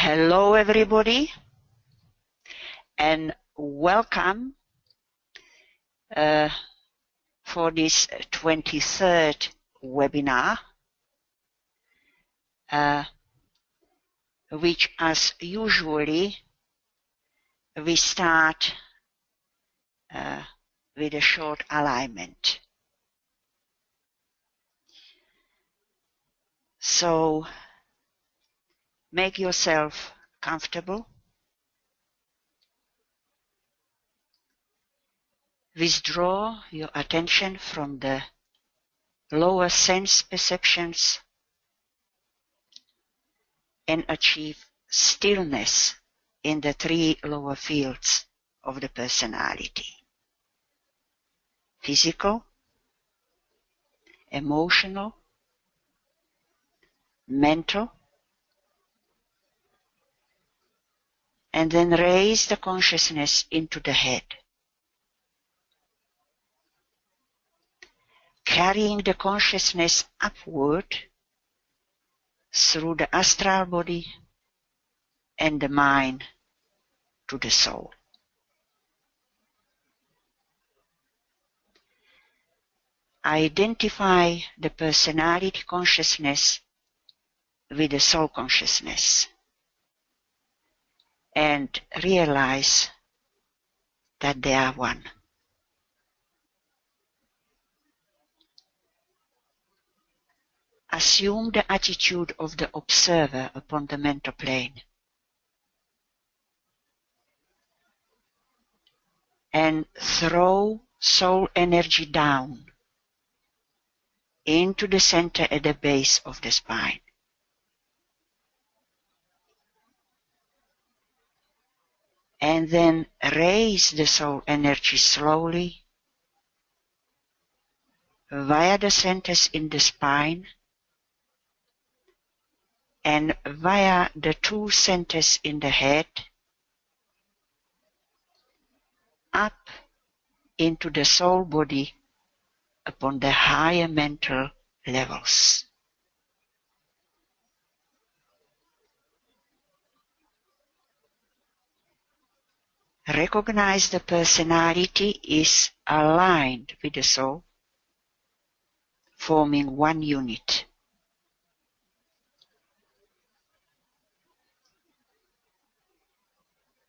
Hello everybody and welcome for this 23rd webinar, which as usually we start with a short alignment. So make yourself comfortable. Withdraw your attention from the lower sense perceptions and achieve stillness in the three lower fields of the personality: physical, emotional, mental. And then raise the consciousness into the head, carrying the consciousness upward through the astral body and the mind to the soul. Identify the personality consciousness with the soul consciousness and realize that they are one. Assume the attitude of the observer upon the mental plane and throw soul energy down into the center at the base of the spine. And then raise the soul energy slowly via the centers in the spine and via the two centers in the head up into the soul body upon the higher mental levels. Recognize the personality is aligned with the soul, forming one unit.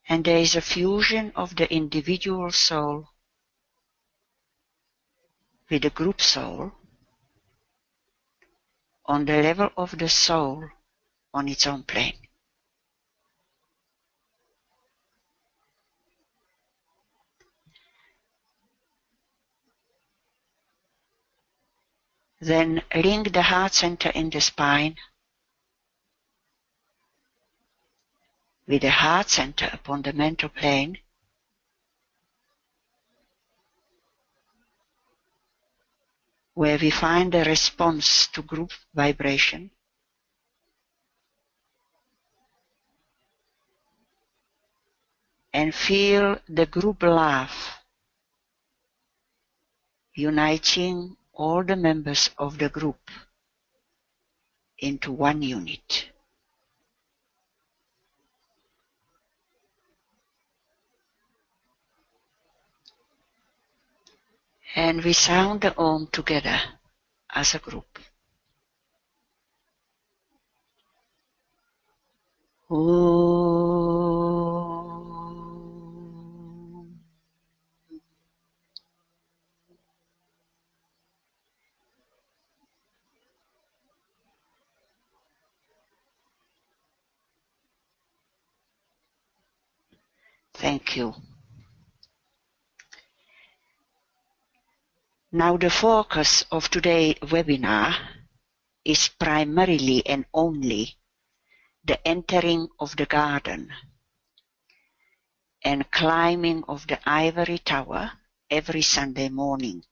And there is a fusion of the individual soul with the group soul on the level of the soul on its own plane. Then link the heart center in the spine with the heart center upon the mental plane, where we find the response to group vibration. And feel the group laugh, uniting all the members of the group into one unit. And we sound the Om together as a group. Om. Thank you. Now the focus of today's webinar is primarily and only the entering of the garden and climbing of the ivory tower every Sunday morning,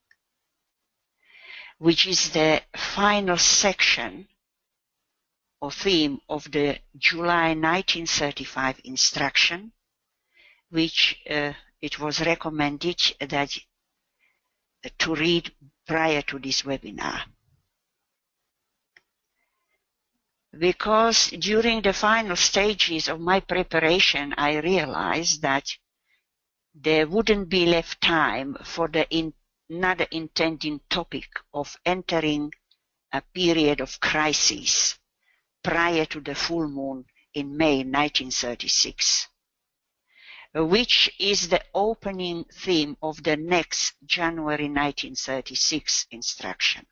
which is the final section or theme of the July 1935 instruction, which it was recommended that to read prior to this webinar. because during the final stages of my preparation, I realized that there wouldn't be left time for another intending topic of entering a period of crisis prior to the full moon in May 1936, which is the opening theme of the next January 1936 instruction.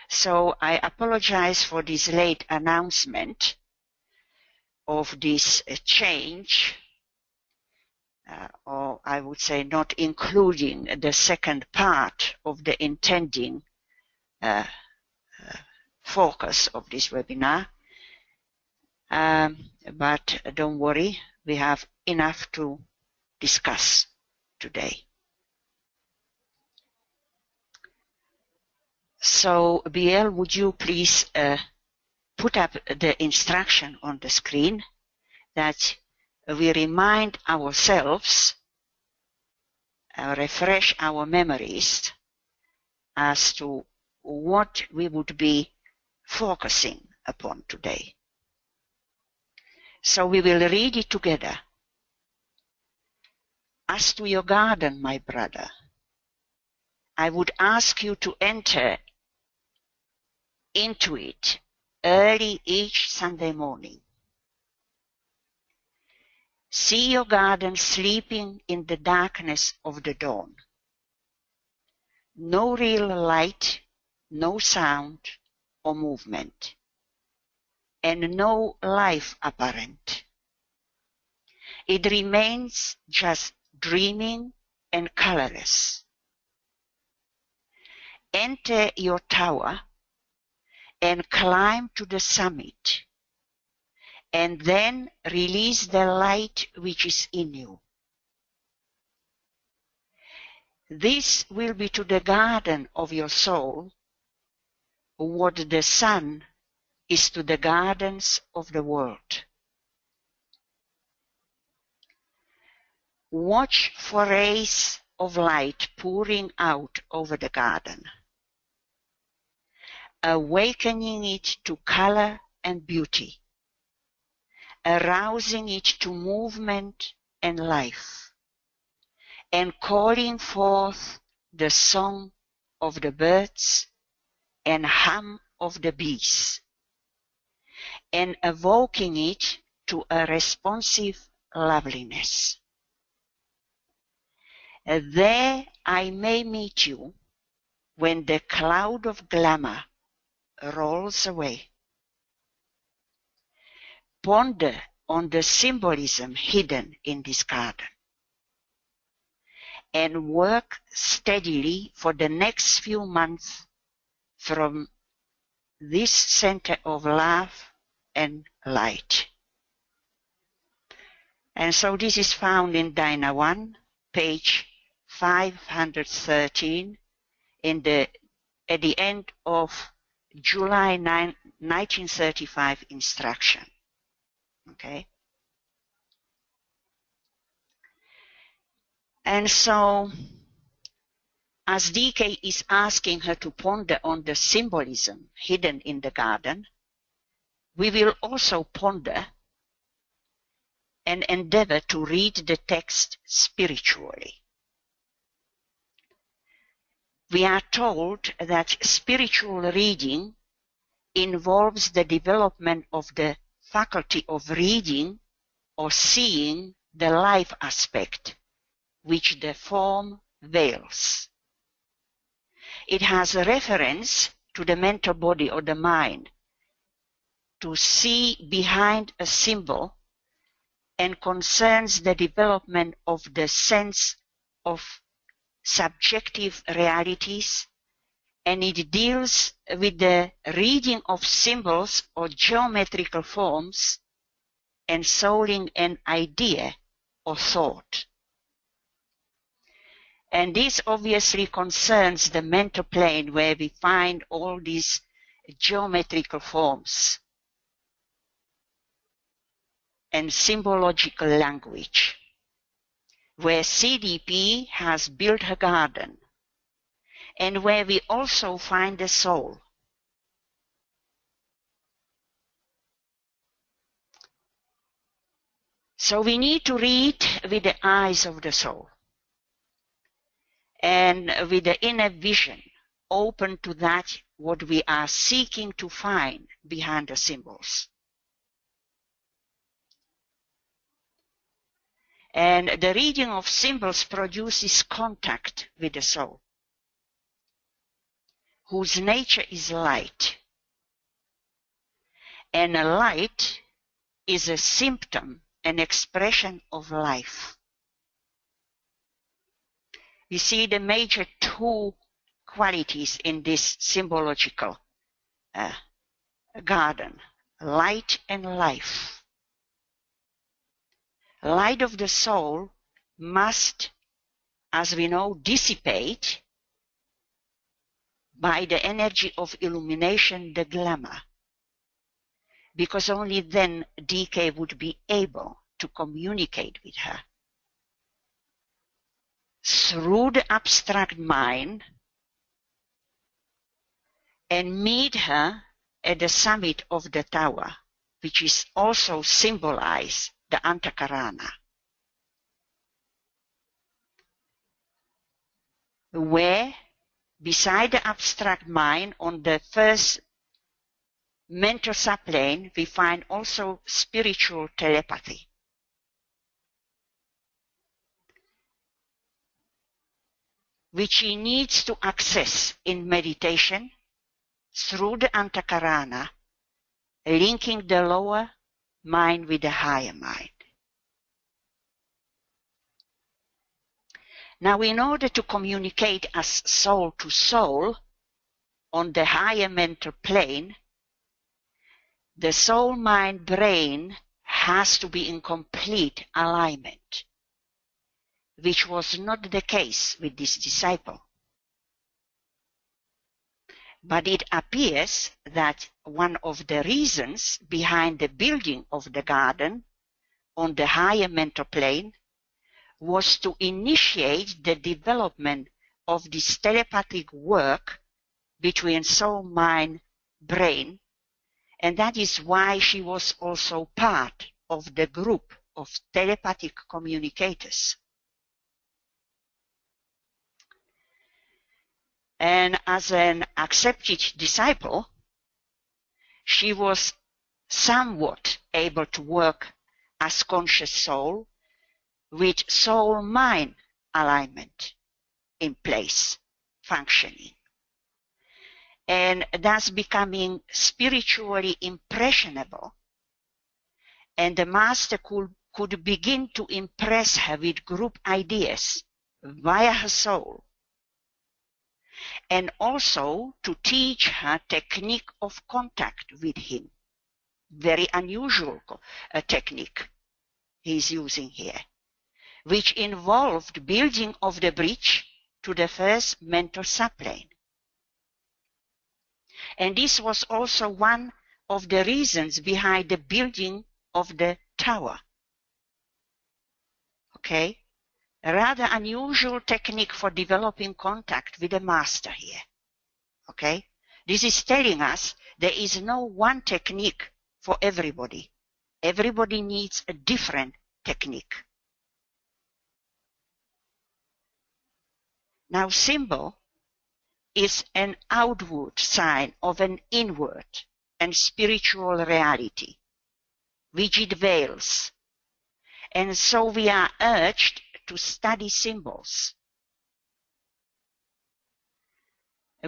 So I apologize for this late announcement of this change, or I would say not including the second part of the intending focus of this webinar. But don't worry, we have enough to discuss today. So, Biel, would you please put up the instruction on the screen that we remind ourselves, refresh our memories as to what we would be focusing upon today. So we will read it together. As to your garden, my brother, I would ask you to enter into it early each Sunday morning. See your garden sleeping in the darkness of the dawn. No real light, no sound or movement, and no life apparent. It remains just dreaming and colorless. Enter your tower and climb to the summit, and then release the light which is in you. This will be to the garden of your soul what the sun is to the gardens of the world. Watch for rays of light pouring out over the garden, awakening it to color and beauty, arousing it to movement and life, and calling forth the song of the birds and hum of the bees, and evoking it to a responsive loveliness. There I may meet you when the cloud of glamour rolls away. Ponder on the symbolism hidden in this garden, and work steadily for the next few months from this center of love and light. And so this is found in DINA 1, page 513, at the end of July 9, 1935 instruction. Okay? And so, as DK is asking her to ponder on the symbolism hidden in the garden, we will also ponder and endeavor to read the text spiritually. We are told that spiritual reading involves the development of the faculty of reading or seeing the life aspect which the form veils. It has a reference to the mental body or the mind, to see behind a symbol, and concerns the development of the sense of subjective realities, and it deals with the reading of symbols or geometrical forms ensouling an idea or thought. And this obviously concerns the mental plane where we find all these geometrical forms and symbological language, where CDP has built her garden, and where we also find the soul. So we need to read with the eyes of the soul and with the inner vision open to that what we are seeking to find behind the symbols. And the reading of symbols produces contact with the soul, whose nature is light. And a light is a symptom, an expression of life. We see the major two qualities in this symbological garden, light and life. Light of the soul must, as we know, dissipate by the energy of illumination, the glamour, because only then DK would be able to communicate with her. Through the abstract mind and meet her at the summit of the tower, which is also symbolized the Antakarana, where beside the abstract mind on the first mental subplane we find also spiritual telepathy. Which he needs to access in meditation through the Antakarana, linking the lower mind with the higher mind. Now, in order to communicate as soul to soul on the higher mental plane, the soul, mind, brain has to be in complete alignment, which was not the case with this disciple. But it appears that one of the reasons behind the building of the garden on the higher mental plane was to initiate the development of this telepathic work between soul, mind, brain, and that is why she was also part of the group of telepathic communicators. And as an accepted disciple, she was somewhat able to work as conscious soul with soul-mind alignment in place, functioning, and thus becoming spiritually impressionable. And the master could begin to impress her with group ideas via her soul, and also to teach her technique of contact with him. Very unusual technique he is using here, which involved building of the bridge to the first mental subplane. And this was also one of the reasons behind the building of the tower. Okay? A rather unusual technique for developing contact with the master here. Okay? This is telling us there is no one technique for everybody. Everybody needs a different technique. Now, symbol is an outward sign of an inward and spiritual reality, which it veils. And so we are urged to study symbols.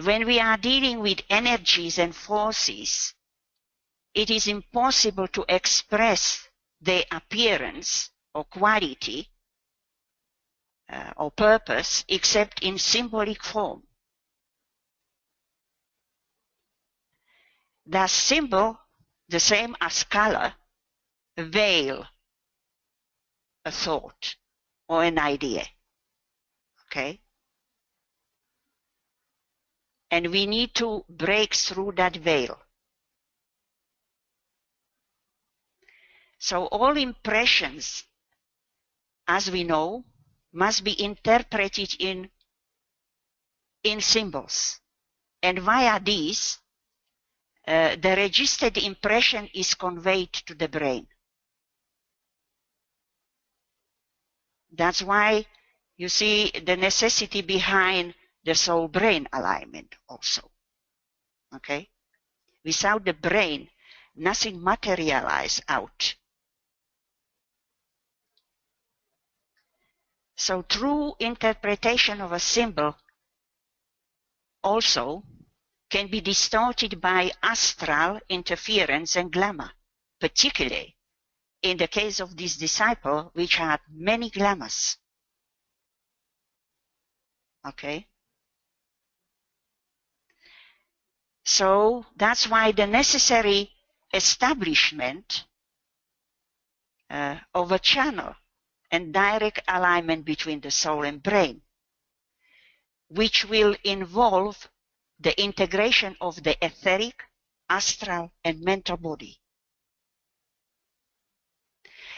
When we are dealing with energies and forces, it is impossible to express their appearance or quality or purpose except in symbolic form. Thus, symbol, the same as color, veil a thought or an idea. Okay? And we need to break through that veil. So all impressions, as we know, must be interpreted in symbols. And via these, the registered impression is conveyed to the brain. That's why you see the necessity behind the soul-brain alignment also. Okay? Without the brain, nothing materializes out. So true interpretation of a symbol also can be distorted by astral interference and glamour, particularly in the case of this disciple, which had many glamours. Okay? So that's why the necessary establishment of a channel and direct alignment between the soul and brain, which will involve the integration of the etheric, astral, and mental body.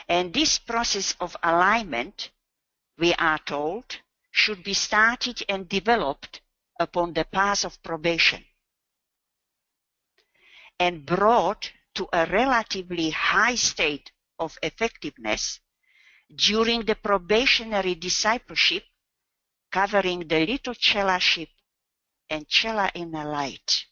And this process of alignment, we are told, should be started and developed upon the path of probation and brought to a relatively high state of effectiveness during the probationary discipleship, covering the little cellaship and cella in the light.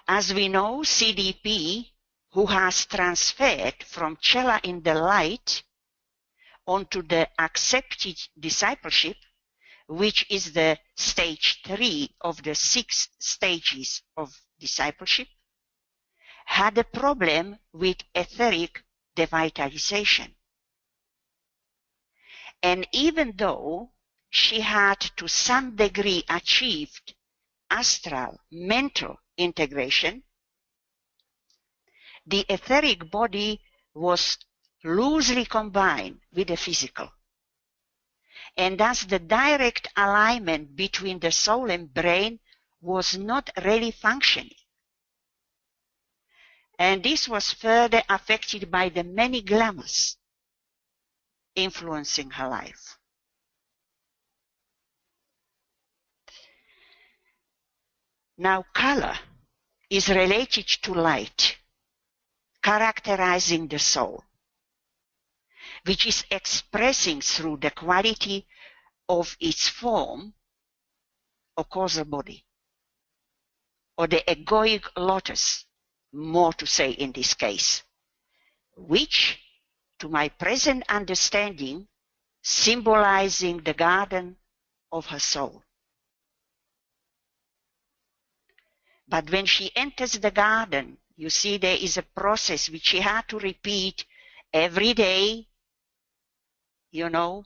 As we know, CDP, who has transferred from cella in the light onto the accepted discipleship, which is the stage 3 of the 6 stages of discipleship, had a problem with etheric devitalization. And even though she had to some degree achieved astral mental integration, the etheric body was loosely combined with the physical. And thus the direct alignment between the soul and brain was not really functioning. And this was further affected by the many glamours influencing her life. Now, color is related to light, characterizing the soul, which is expressing through the quality of its form or causal body, or the egoic lotus, more to say in this case, which, to my present understanding, symbolizing the garden of her soul. But when she enters the garden, you see there is a process which she had to repeat every day, you know,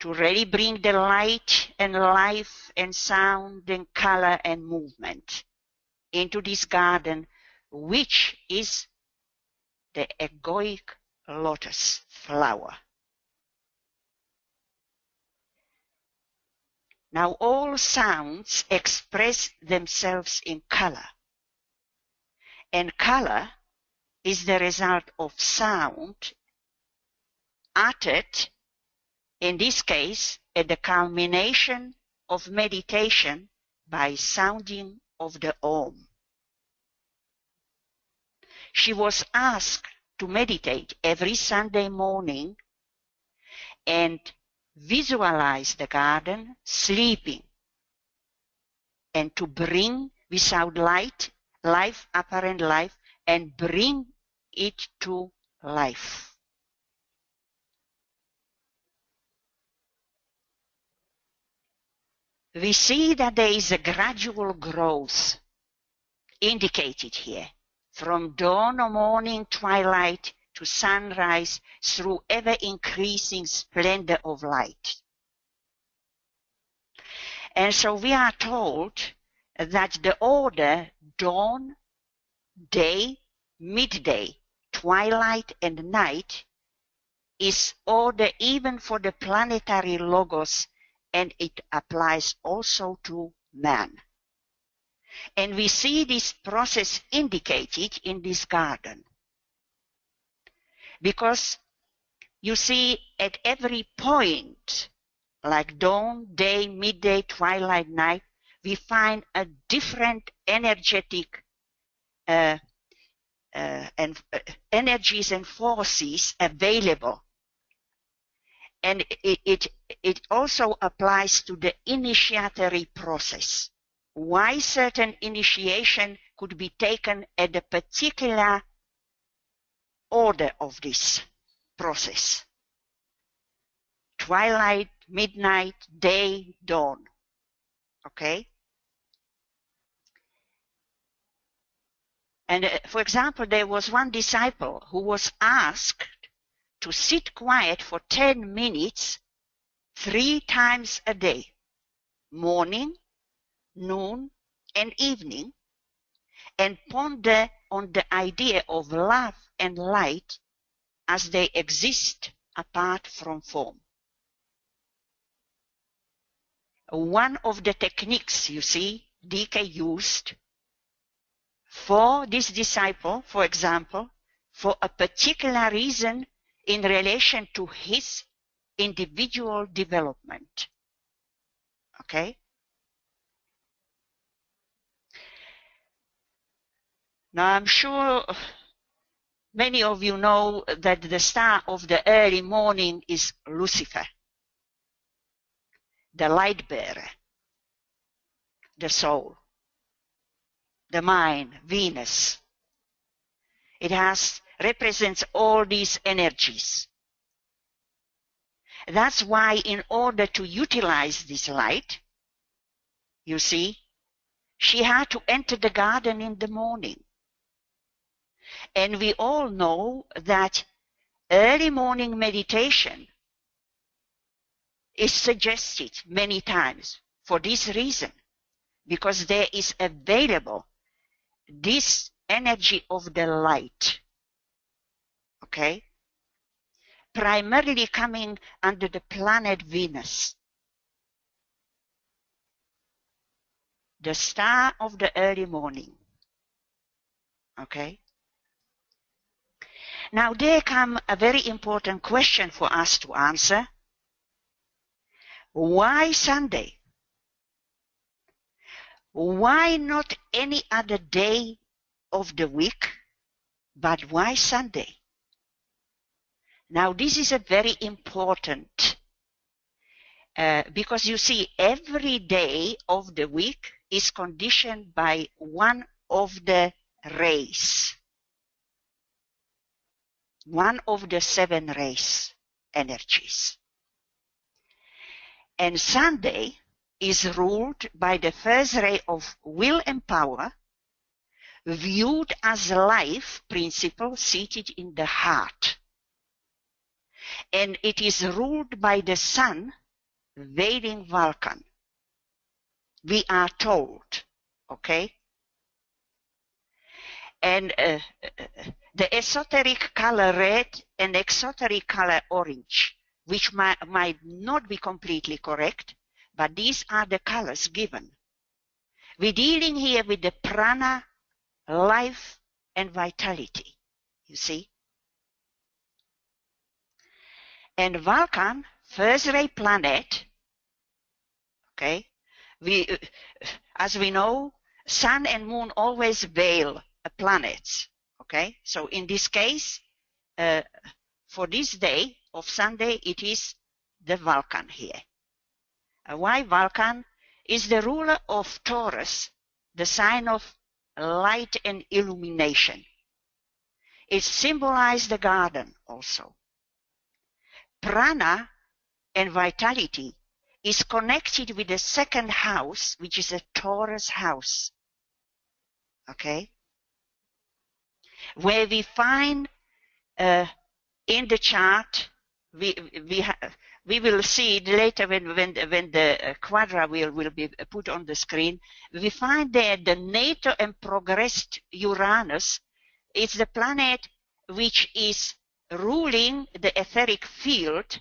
to really bring the light and life and sound and color and movement into this garden, which is the egoic lotus flower. Now all sounds express themselves in color, and color is the result of sound uttered, in this case, at the culmination of meditation by sounding of the Om. She was asked to meditate every Sunday morning and visualize the garden sleeping, and to bring without light, life, apparent life, and bring it to life. We see that there is a gradual growth indicated here, from dawn or morning twilight to sunrise, through ever-increasing splendor of light. And so we are told that the order dawn, day, midday, twilight, and night is order even for the planetary logos, and it applies also to man. And we see this process indicated in this garden. Because you see, at every point, like dawn, day, midday, twilight, night, we find a different energetic energies and forces available. And it also applies to the initiatory process. Why certain initiation could be taken at a particular order of this process. Twilight, midnight, day, dawn. Okay? And for example, there was one disciple who was asked to sit quiet for 10 minutes 3 times a day, morning, noon, and evening, and ponder on the idea of love and light as they exist apart from form. One of the techniques, you see, DK used for this disciple, for example, for a particular reason in relation to his individual development. Okay? Now, I'm sure many of you know that the star of the early morning is Lucifer, the light bearer, the soul, the mind, Venus. It represents all these energies. That's why in order to utilize this light, you see, she had to enter the garden in the morning. And we all know that early morning meditation is suggested many times for this reason, because there is available this energy of the light, okay, primarily coming under the planet Venus, the star of the early morning, okay. Now there comes a very important question for us to answer. Why Sunday? Why not any other day of the week, but why Sunday? Now this is a very important, because you see, every day of the week is conditioned by one of the rays, one of the 7 rays energies. And Sunday is ruled by the first ray of will and power, viewed as life principle seated in the heart. And it is ruled by the sun, veiling Vulcan. We are told, okay? And the esoteric color red and exoteric color orange, which might not be completely correct, but these are the colors given. We're dealing here with the prana, life, and vitality, you see. And Vulcan, first ray planet, okay, as we know, sun and moon always veil planets, okay. So in this case, for this day of Sunday, it is the Vulcan here. Why Vulcan? Is the ruler of Taurus, the sign of light and illumination. It symbolizes the garden also. Prana and vitality is connected with the 2nd house, which is a Taurus house. Okay? Where we find in the chart, we will see it later when the quadra will be put on the screen. We find there the natal and progressed Uranus. It's the planet which is ruling the etheric field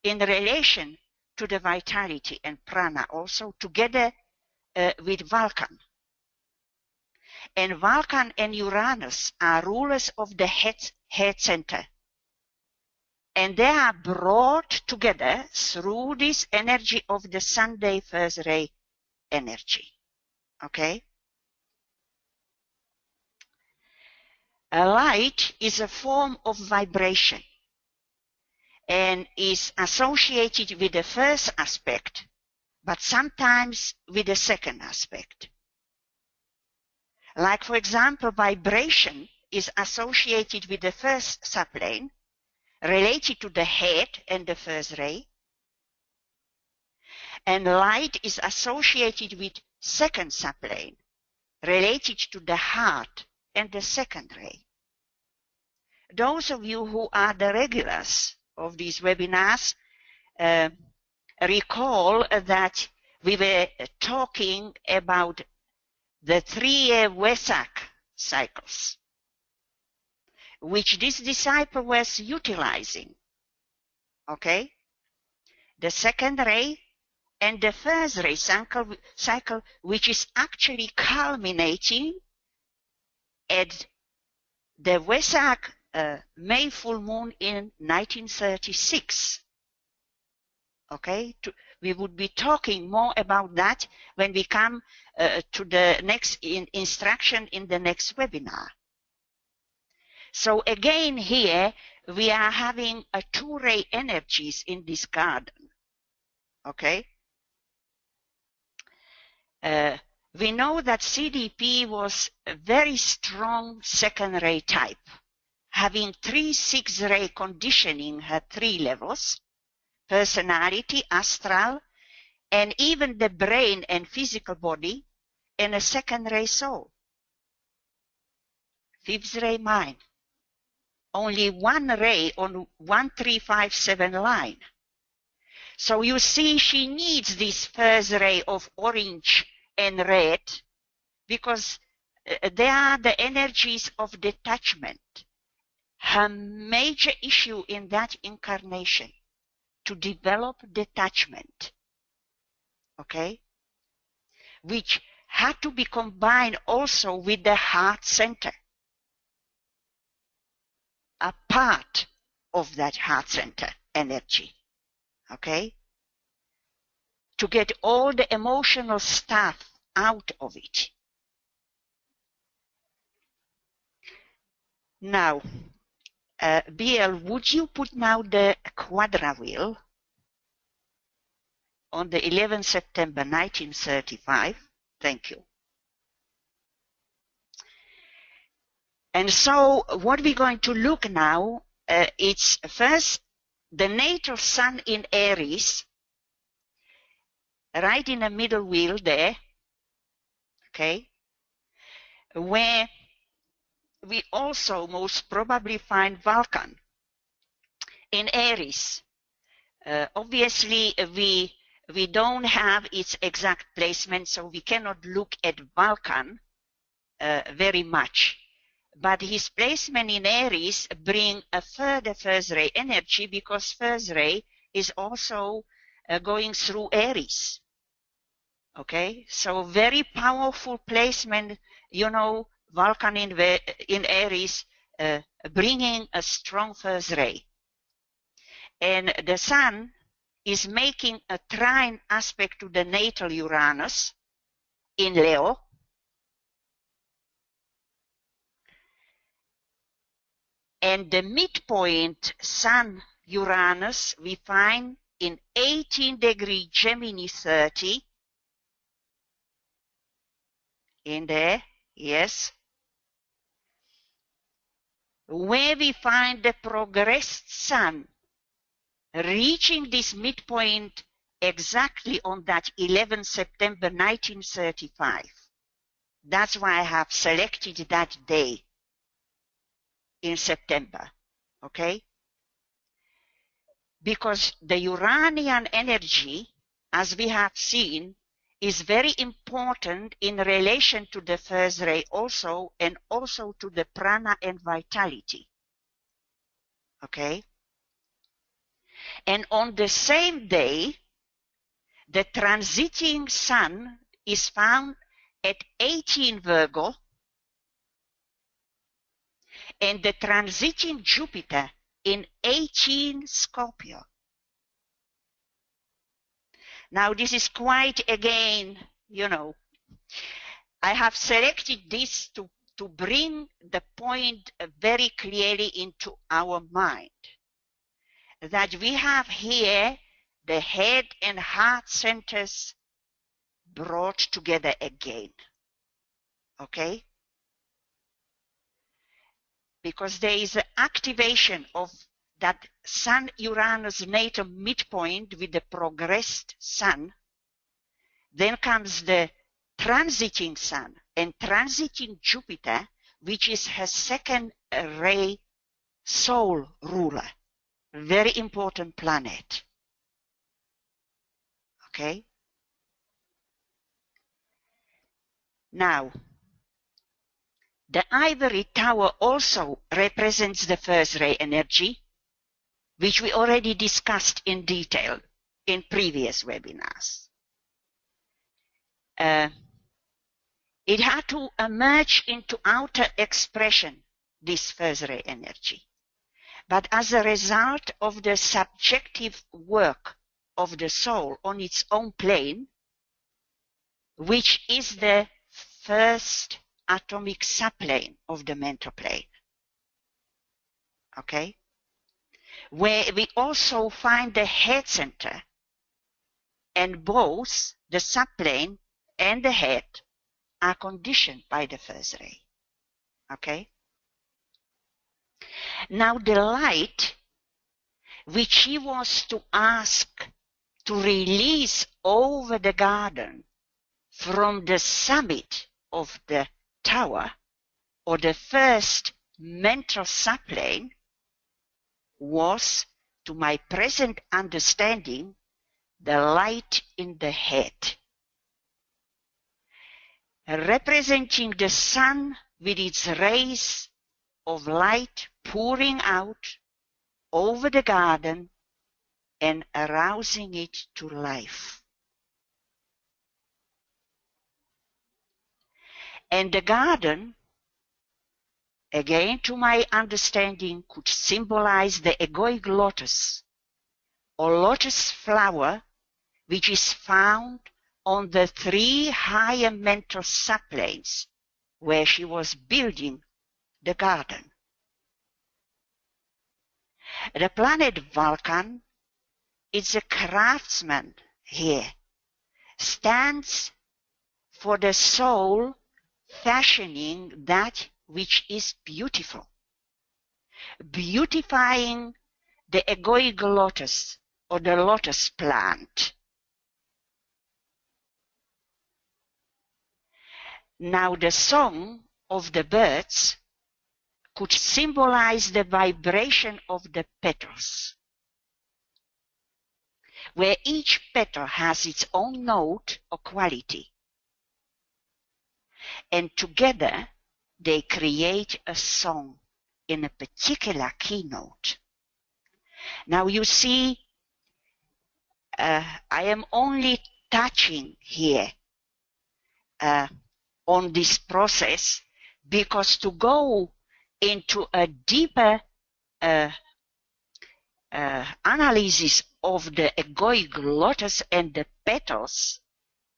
in relation to the vitality and prana, also together with Vulcan. And Vulcan and Uranus are rulers of the head center. And they are brought together through this energy of the Sunday first ray energy. Okay? A light is a form of vibration and is associated with the first aspect, but sometimes with the second aspect. Like, for example, vibration is associated with the first subplane, related to the head and the first ray, and light is associated with second subplane, related to the heart and the second ray. Those of you who are the regulars of these webinars recall that we were talking about the 3-year Vesak cycles, which this disciple was utilizing. Okay? The second ray and the first ray cycle, which is actually culminating at the Vesak May full moon in 1936. Okay? We would be talking more about that when we come to the next instruction in the next webinar. So again here, we are having a 2-ray energies in this garden. Okay? We know that CDP was a very strong second ray type, having 3 6-ray conditioning her 3 levels: personality, astral, and even the brain and physical body, and a second ray soul. 5th ray mind. Only 1 ray on 1357 line. So you see, she needs this first ray of orange and red because they are the energies of detachment. Her major issue in that incarnation, to develop detachment, okay, which had to be combined also with the heart center, a part of that heart center energy, okay, to get all the emotional stuff out of it. Now, BL, would you put now the quadra wheel on the 11th September 1935? Thank you. And so what we're going to look now, it's first the natal sun in Aries, right in the middle wheel there, okay, where we also most probably find Vulcan in Aries. Obviously, we don't have its exact placement, so we cannot look at Vulcan very much. But his placement in Aries bring a further first ray energy, because first ray is also going through Aries. Okay, so very powerful placement, you know, Vulcan in Aries, bringing a strong first ray. And the sun is making a trine aspect to the natal Uranus in Leo. And the midpoint Sun-Uranus we find in 18° Gemini 30. In there, yes. Where we find the progressed Sun reaching this midpoint exactly on that 11th September 1935. That's why I have selected that day in September, okay? Because the Uranian energy, as we have seen, is very important in relation to the first ray also, and also to the prana and vitality, okay? And on the same day, the transiting sun is found at 18 Virgo, and the transiting Jupiter in 18 Scorpio. Now this is quite, again, you know, I have selected this to to bring the point very clearly into our mind, that we have here the head and heart centers brought together again. Okay? Because there is an activation of that Sun-Uranus natal midpoint with the progressed Sun. Then comes the transiting Sun and transiting Jupiter, which is her second ray soul ruler. Very important planet. Okay? Now, the ivory tower also represents the first ray energy, which we already discussed in detail in previous webinars. It had to emerge into outer expression, this first ray energy. But as a result of the subjective work of the soul on its own plane, which is the first atomic subplane of the mental plane, okay, where we also find the head center, and both the subplane and the head are conditioned by the first ray. Okay? Now the light which he was to ask to release over the garden from the summit of the tower, or the first mental subplane, was, to my present understanding, the light in the head, representing the sun with its rays of light pouring out over the garden and arousing it to life. And the garden, again to my understanding, could symbolize the egoic lotus, or lotus flower, which is found on the 3 higher mental subplanes where she was building the garden. The planet Vulcan is a craftsman here, stands for the soul fashioning that which is beautiful, beautifying the egoic lotus or the lotus plant. Now the song of the birds could symbolize the vibration of the petals, where each petal has its own note or quality, and together they create a song in a particular keynote. Now you see, I am only touching here on this process, because to go into a deeper analysis of the egoic lotus and the petals,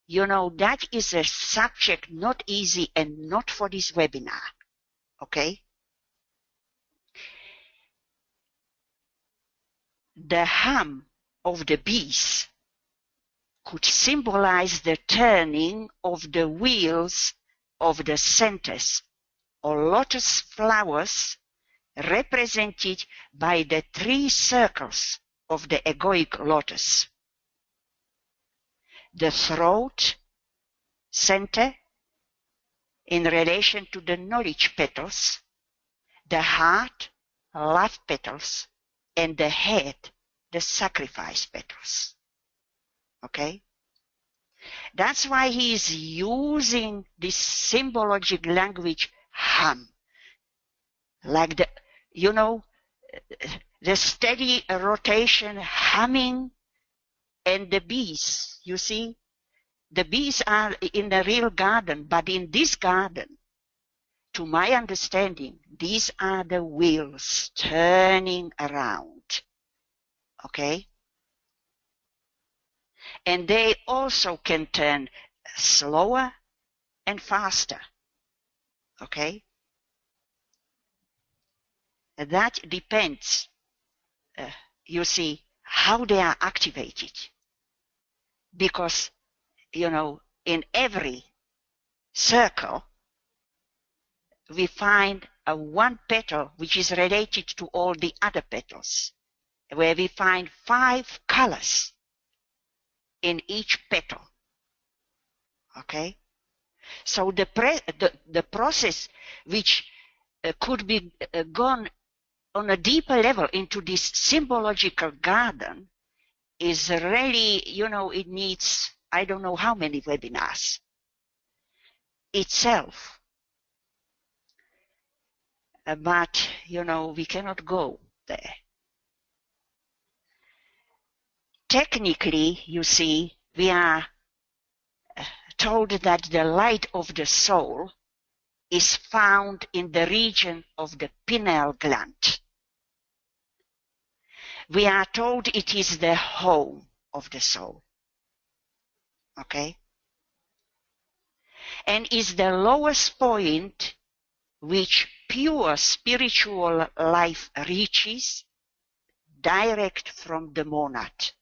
you know, that is a subject not easy and not for this webinar. Okay? The hum of the bees could symbolize the turning of the wheels of the centers, or lotus flowers, represented by the 3 circles of the egoic lotus. The throat center in relation to the knowledge petals, the heart, love petals, and the head, the sacrifice petals. Okay? That's why he is using this symbologic language, hum. Like the, you know, the steady rotation, humming, and the bees, you see? The bees are in the real garden, but in this garden, to my understanding, these are the wheels turning around. Okay? And they also can turn slower and faster. Okay? That depends, you see, how they are activated. Because, you know, in every circle, we find one petal which is related to all the other petals, where we find 5 colors in each petal. Okay? So the process which could be gone on a deeper level into this symbological garden is really, you know, it needs, I don't know how many webinars itself. But, you know, we cannot go there. Technically, you see, we are told that the light of the soul is found in the region of the pineal gland. We are told it is the home of the soul. Okay? And is the lowest point which pure spiritual life reaches direct from the monad.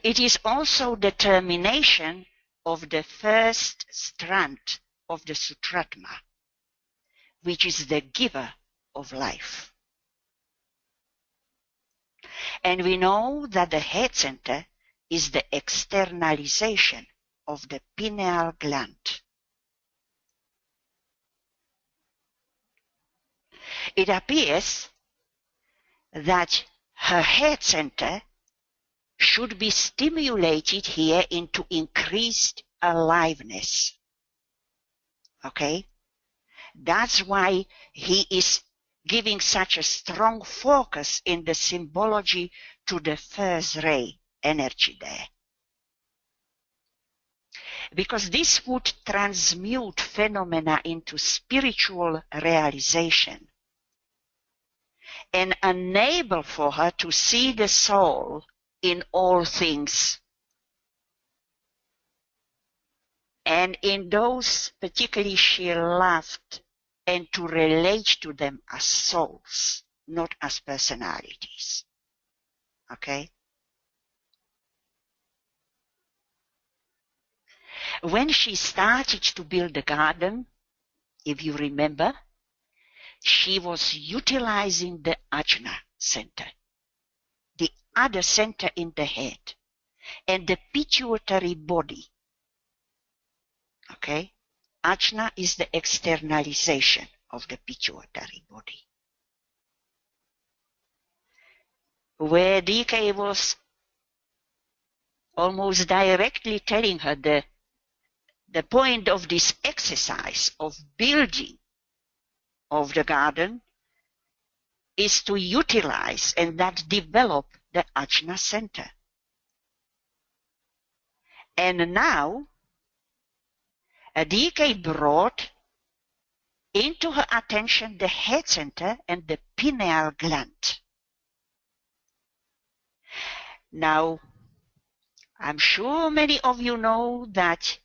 It is also the termination of the first strand of the Sutratma, which is the giver of life. And we know that the head center is the externalization of the pineal gland. It appears that her head center should be stimulated here into increased aliveness. Okay? That's why he is giving such a strong focus in the symbology to the first ray energy there. Because this would transmute phenomena into spiritual realization and enable for her to see the soul in all things. And in those particularly she loved, and to relate to them as souls, not as personalities. Okay? When she started to build the garden, if you remember, she was utilizing the ajna center, the other center in the head, and the pituitary body. Okay? Ajna is the externalization of the pituitary body. Where DK was almost directly telling her the point of this exercise of building of the garden is to utilize and that develop the ajna center. And now DK brought into her attention the head center and the pineal gland. Now, I'm sure many of you know that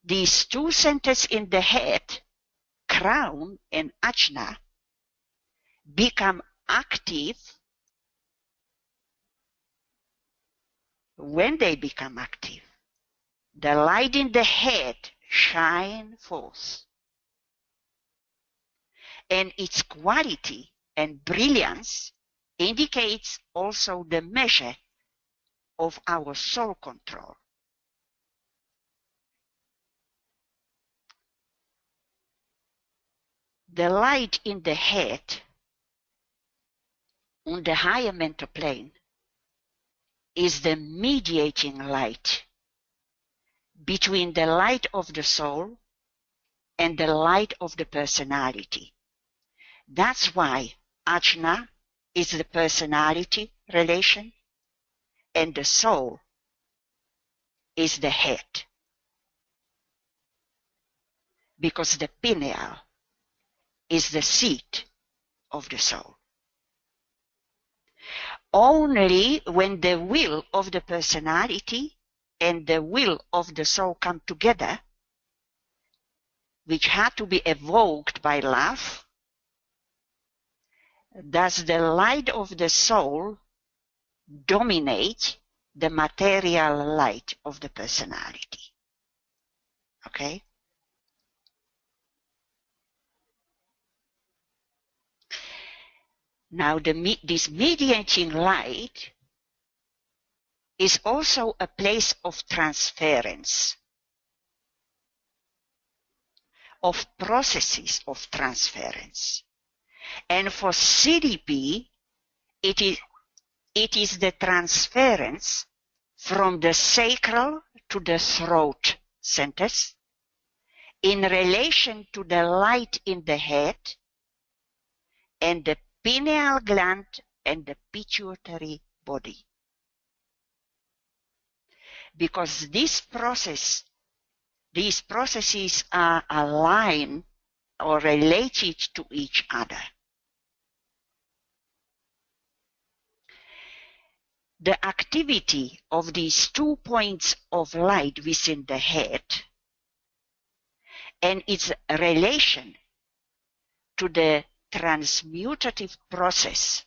these two centers in the head, crown and ajna, become active when they become active. The light in the head shines forth, and its quality and brilliance indicates also the measure of our soul control. The light in the head on the higher mental plane is the mediating light between the light of the soul and the light of the personality. That's why ajna is the personality relation and the soul is the head. Because the pineal is the seat of the soul. Only when the will of the personality and the will of the soul come together which had to be evoked by love, does the light of the soul dominate the material light of the personality. Okay? Now, this mediating light is also a place of transference, of processes of transference. And for CDP, it is the transference from the sacral to the throat centers in relation to the light in the head and the pineal gland and the pituitary body. Because these processes are aligned or related to each other. The activity of these 2 points of light within the head and its relation to the transmutative process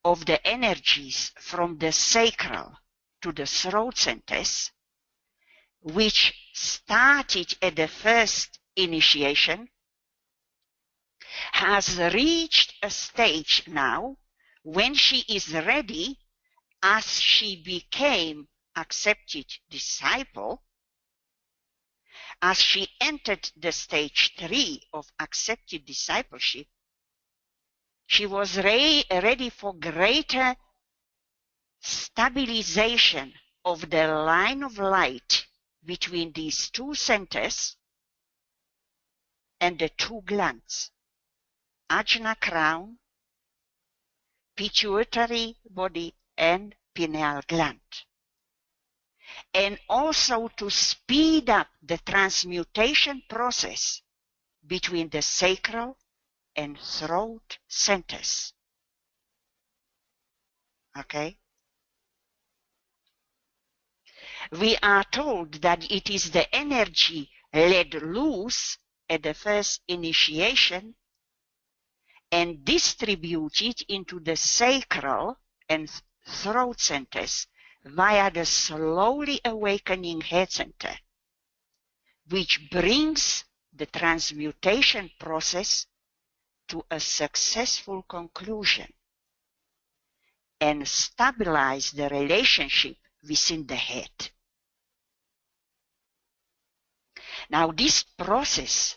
of the energies from the sacral to the throat centers, which started at the first initiation, has reached a stage now when she is ready, as she became accepted disciple, as she entered the stage 3 of accepted discipleship, she was ready for greater stabilization of the line of light between these 2 centers and the 2 glands, ajna crown, pituitary body, and pineal gland. And also to speed up the transmutation process between the sacral and throat centers. Okay? We are told that it is the energy let loose at the first initiation and distributed into the sacral and throat centers via the slowly awakening head center, which brings the transmutation process to a successful conclusion and stabilize the relationship within the head. Now, this process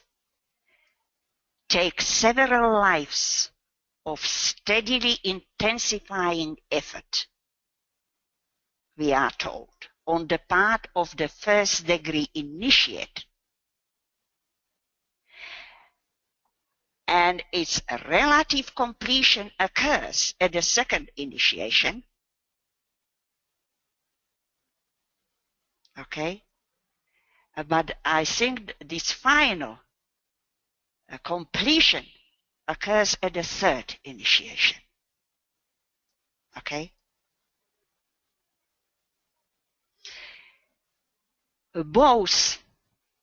takes several lives of steadily intensifying effort, we are told, on the part of the first degree initiate. And its relative completion occurs at the second initiation. Okay? But I think this final completion occurs at the third initiation. Okay? Both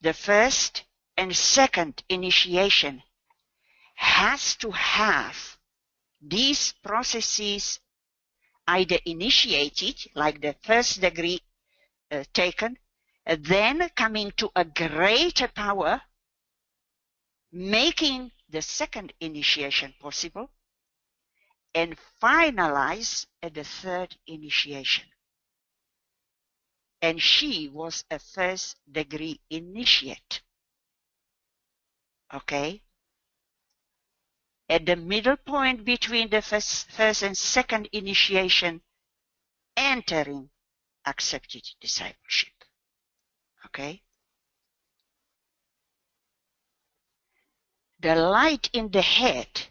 the first and second initiation has to have these processes either initiated, like the first degree taken, then coming to a greater power, making the second initiation possible, and finalize at the third initiation. And she was a first degree initiate. Okay? At the middle point between the first and second initiation, entering accepted discipleship. Okay? The light in the head,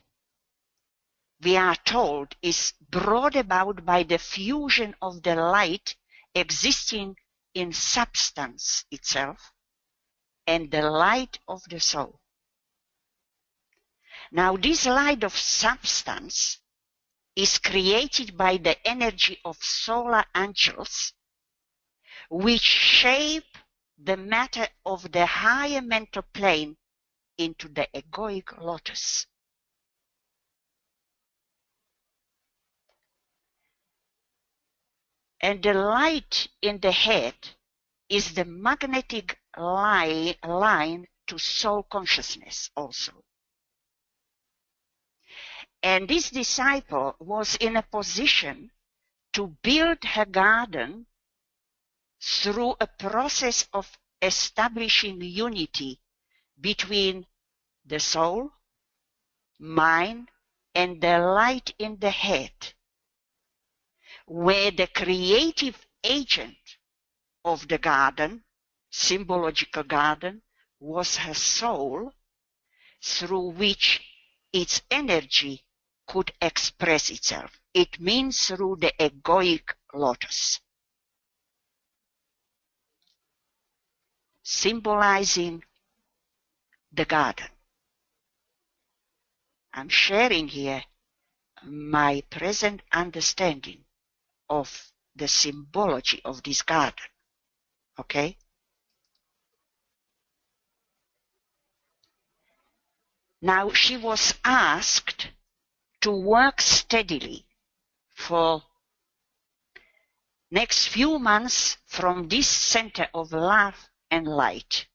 we are told, is brought about by the fusion of the light existing in substance itself and the light of the soul. Now, this light of substance is created by the energy of solar angels, which shape the matter of the higher mental plane into the egoic lotus. And the light in the head is the magnetic line to soul consciousness also. And this disciple was in a position to build her garden through a process of establishing unity between the soul, mind, and the light in the head, where the creative agent of the garden, symbological garden, was her soul, through which its energy could express itself. It means through the egoic lotus, symbolizing the garden. I'm sharing here my present understanding of the symbology of this garden. Okay? Now she was asked to work steadily for next few months from this center of love and light.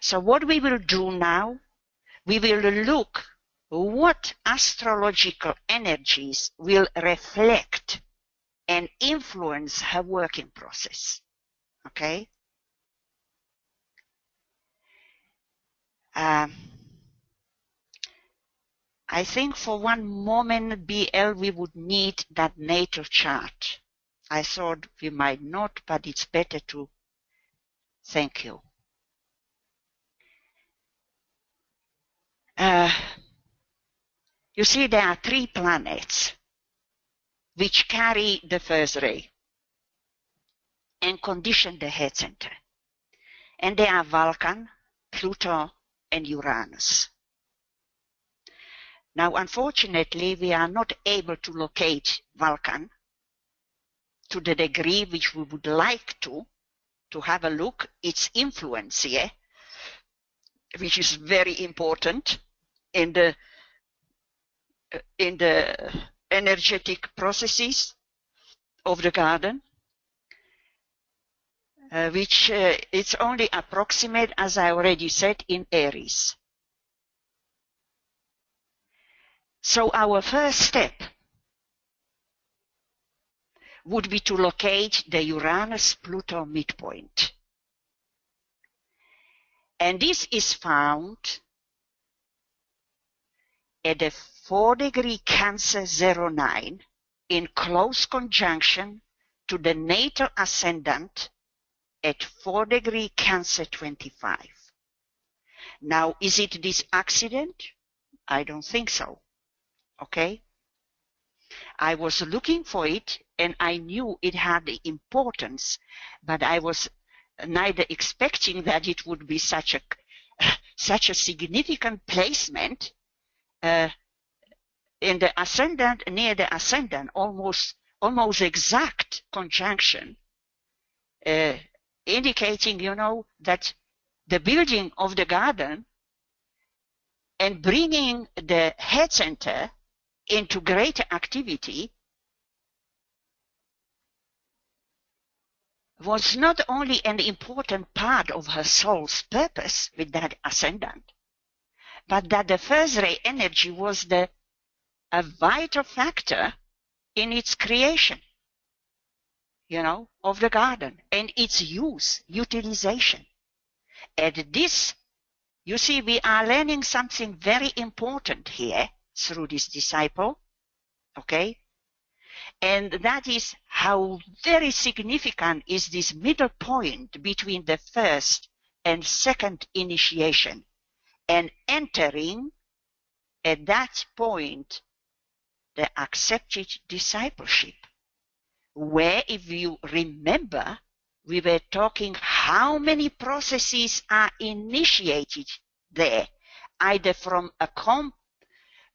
So what we will do now, we will look what astrological energies will reflect and influence her working process. Okay? I think for one moment, BL, we would need that natal chart. I thought we might not, but it's better to. Thank you. You see, there are 3 planets which carry the first ray and condition the head center. And they are Vulcan, Pluto, and Uranus. Now, unfortunately, we are not able to locate Vulcan to the degree which we would like to have a look, its influence here, which is very important in the energetic processes of the garden, which it's only approximate, as I already said, in Aries. So our first step would be to locate the Uranus-Pluto midpoint. And this is found at the 4-degree Cancer 09 in close conjunction to the natal ascendant at 4-degree Cancer 25. Now, is it this accident? I don't think so. Okay? I was looking for it and I knew it had the importance, but I was neither expecting that it would be such a significant placement in the ascendant, near the ascendant, almost exact conjunction, indicating, that the building of the garden and bringing the head center into greater activity was not only an important part of her soul's purpose with that ascendant, but that the first ray energy was a vital factor in its creation, of the garden and its utilization. And this, you see, we are learning something very important here through this disciple, okay? And that is how very significant is this middle point between the first and second initiation, and entering at that point the accepted discipleship, where, if you remember, we were talking how many processes are initiated there, either from a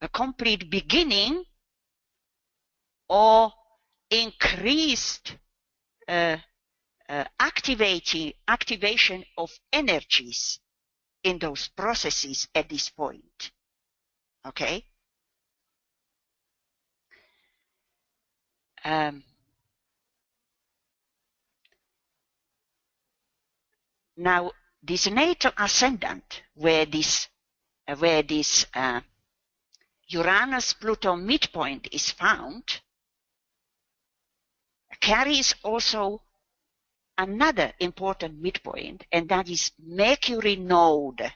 complete beginning or increased activation of energies in those processes at this point. Okay? Now, this natal ascendant, where this Uranus-Pluto midpoint is found, carries also another important midpoint, and that is Mercury node,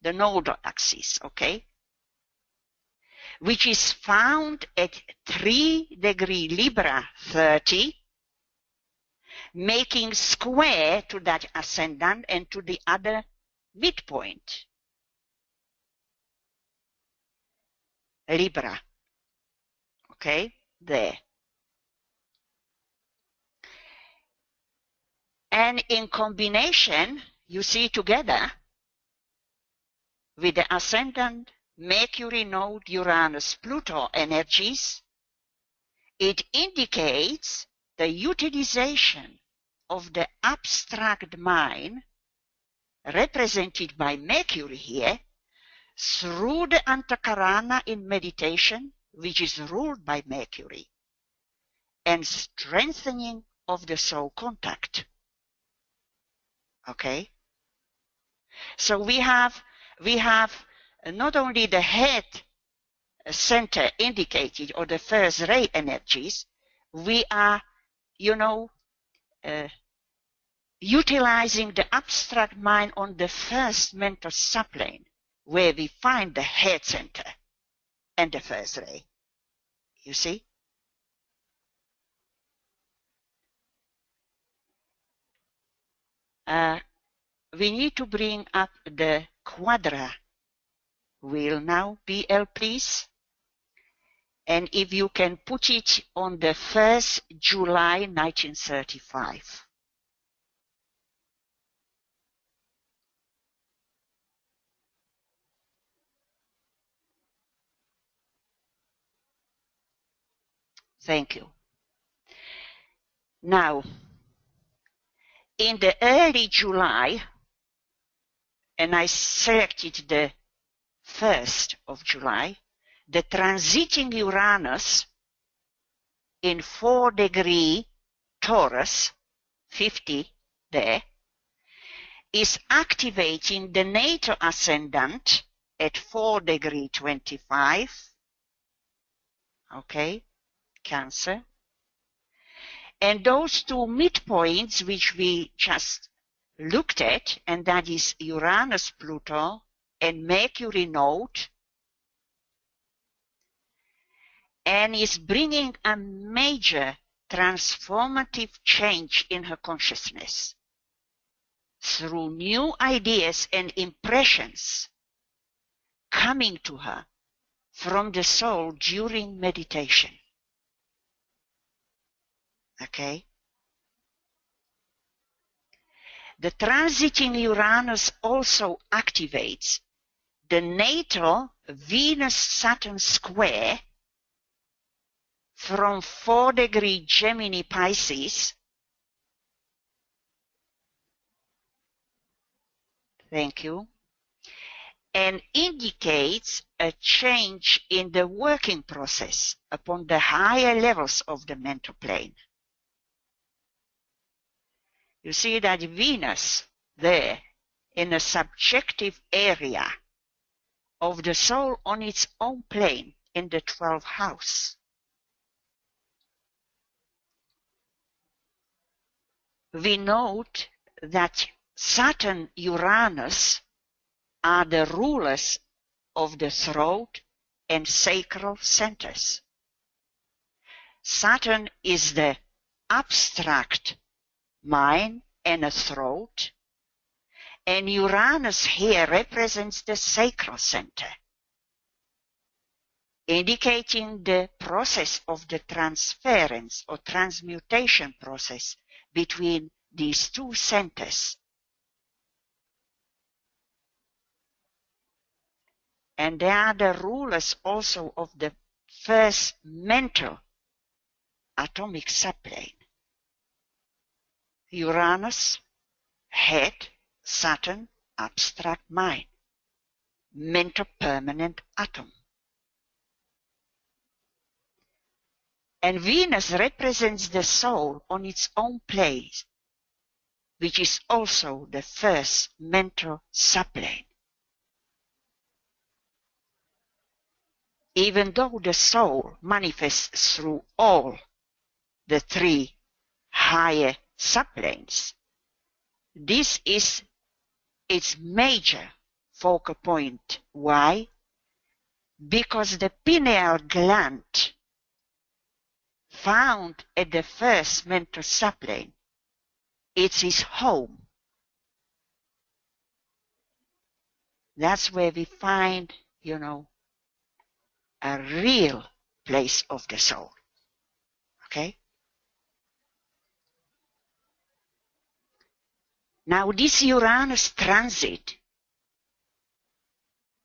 the nodal axis, okay? Which is found at 3 degree Libra 30, making square to that ascendant and to the other midpoint, Libra, okay, there. And in combination, you see together with the ascendant Mercury node Uranus Pluto energies, it indicates the utilization of the abstract mind represented by Mercury here through the Antakarana in meditation, which is ruled by Mercury, and strengthening of the soul contact. Okay? So we have not only the head center indicated, or the first ray energies, we are, utilizing the abstract mind on the first mental subplane, where we find the head center and the first ray. You see? We need to bring up the quadra wheel now, BL, please. And if you can put it on the 1st July 1935. Thank you. Now, in the early July, and I selected the 1st of July, the transiting Uranus in 4 degree Taurus, 50 there, is activating the natal ascendant at 4 degree 25, okay, Cancer. And those two midpoints which we just looked at, and that is Uranus-Pluto and Mercury node, and is bringing a major transformative change in her consciousness through new ideas and impressions coming to her from the soul during meditation. Okay? The transiting Uranus also activates the natal Venus-Saturn square from 4 degree Gemini Pisces. Thank you. And indicates a change in the working process upon the higher levels of the mental plane. You see that Venus there in a subjective area of the soul on its own plane in the 12th house. We note that Saturn, Uranus are the rulers of the throat and sacral centers. Saturn is the abstract mind and a throat, and Uranus here represents the sacral center, indicating the process of the transference or transmutation process between these two centers. And they are the rulers also of the first mental atomic subplane. Uranus, head, Saturn, abstract mind, mental permanent atom. And Venus represents the soul on its own place, which is also the first mental subplane. Even though the soul manifests through all the three higher subplanes, this is its major focal point. Why? Because the pineal gland found at the first mental subplane, it's his home. That's where we find, a real place of the soul. Okay? Now this Uranus transit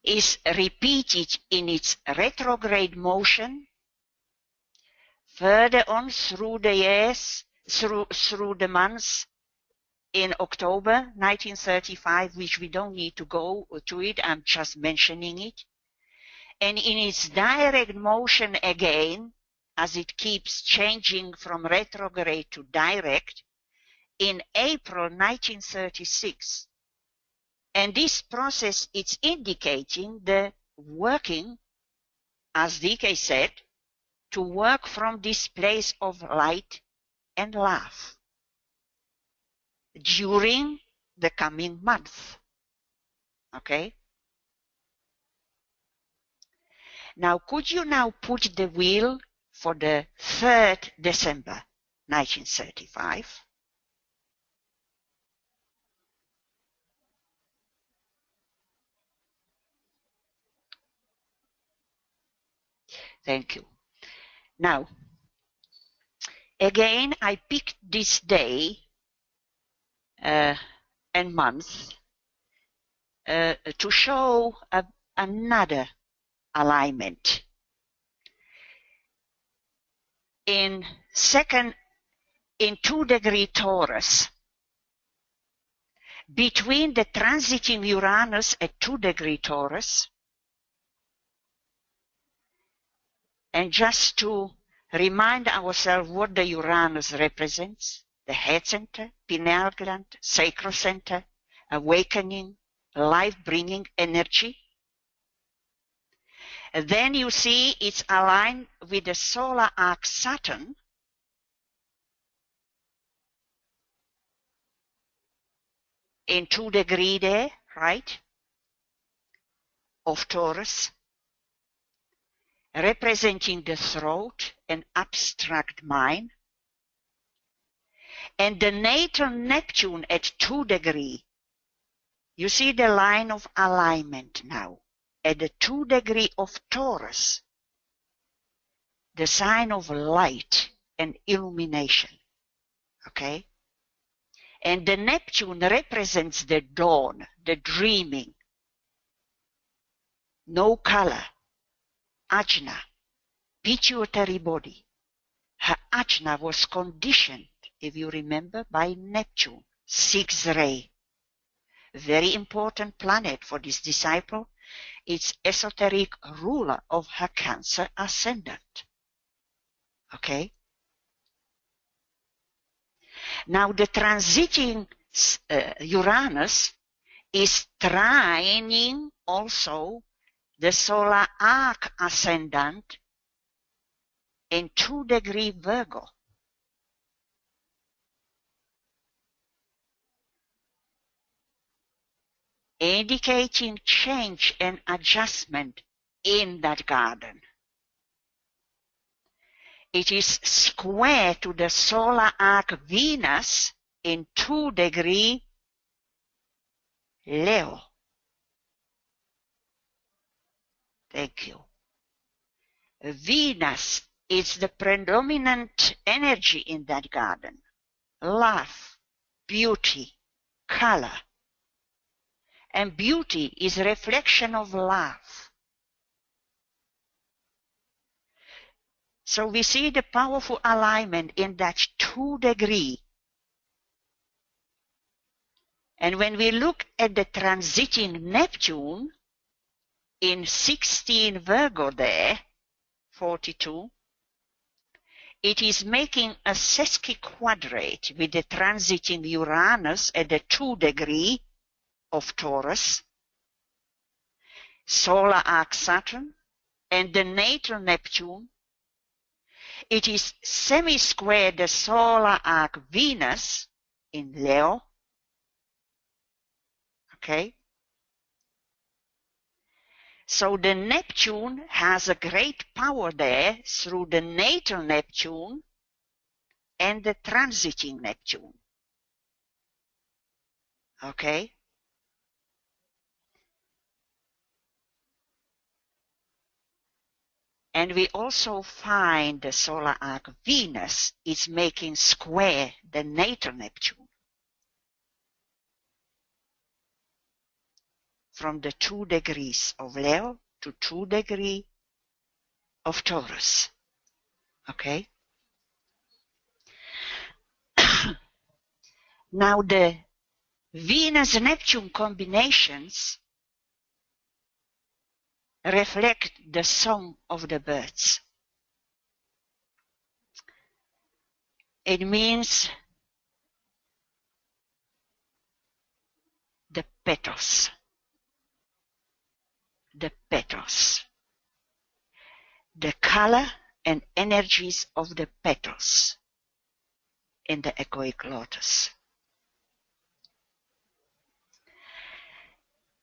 is repeated in its retrograde motion further on through the years, through the months in October 1935, which we don't need to go to it, I'm just mentioning it. And in its direct motion again, as it keeps changing from retrograde to direct, in April 1936. And this process is indicating the working, as DK said, to work from this place of light and love during the coming month. Okay? Now, could you now put the wheel for the 3rd December 1935? Thank you. Now, again, I picked this day and month to show another alignment. In 2-degree Taurus, between the transiting Uranus at 2-degree Taurus, and just to remind ourselves what the Uranus represents, the head center, pineal gland, sacral center, awakening, life-bringing energy. And then you see it's aligned with the solar arc Saturn, in 2-degree there, right, of Taurus, representing the throat and abstract mind. And the natal Neptune at 2-degree, you see the line of alignment now. At the 2-degree of Taurus, the sign of light and illumination. Okay? And the Neptune represents the dawn, the dreaming. No color. Ajna, pituitary body. Her ajna was conditioned, if you remember, by Neptune, 6th ray. Very important planet for this disciple. It's esoteric ruler of her Cancer ascendant. Okay? Now the transiting Uranus is trining also the solar arc ascendant in 2-degree Virgo. Indicating change and adjustment in that garden. It is square to the solar arc Venus in 2-degree Leo. Thank you. Venus is the predominant energy in that garden. Love, beauty, color. And beauty is a reflection of love. So we see the powerful alignment in that 2-degree. And when we look at the transiting Neptune in 16 Virgo there, 42, it is making a sesquiquadrate with the transiting Uranus at the 2 degree of Taurus, solar arc Saturn, and the natal Neptune. It is semi-square the solar arc Venus in Leo. Okay? So the Neptune has a great power there through the natal Neptune and the transiting Neptune. Okay? And we also find the solar arc Venus is making square the natal Neptune from the 2 degrees of Leo to 2 degrees of Taurus. Okay? Now the Venus-Neptune combinations reflect the song of the birds. It means the petals. The petals. The color and energies of the petals in the echoic lotus.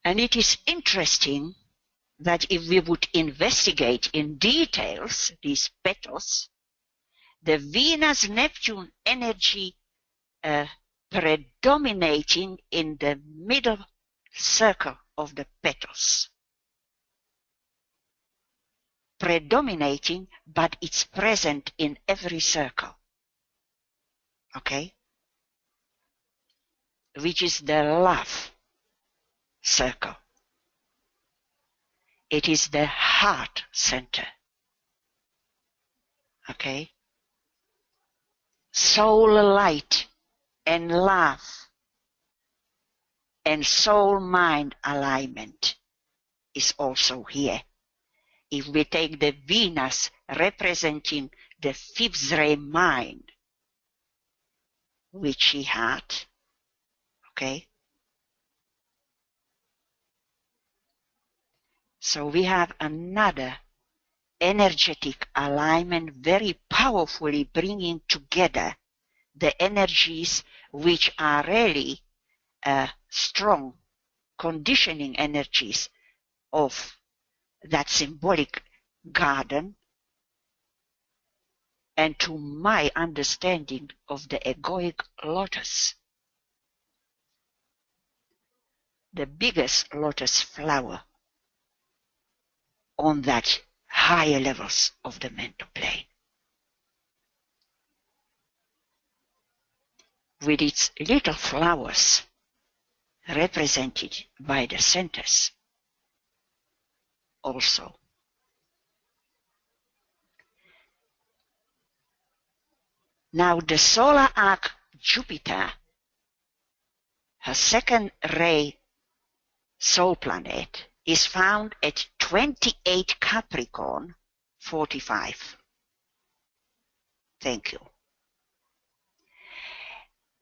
And it is interesting that if we would investigate in details these petals, the Venus-Neptune energy predominating in the middle circle of the petals. Predominating, but it's present in every circle. Okay? Which is the love circle. It is the heart center. Okay? Soul light and love and soul-mind alignment is also here. If we take the Venus representing the fifth ray mind, which she had, okay? So we have another energetic alignment very powerfully bringing together the energies which are really strong conditioning energies of that symbolic garden, and to my understanding of the egoic lotus, the biggest lotus flower on that higher levels of the mental plane, with its little flowers represented by the centers also. Now the solar arc Jupiter, her second ray soul planet, is found at 28 Capricorn 45. Thank you.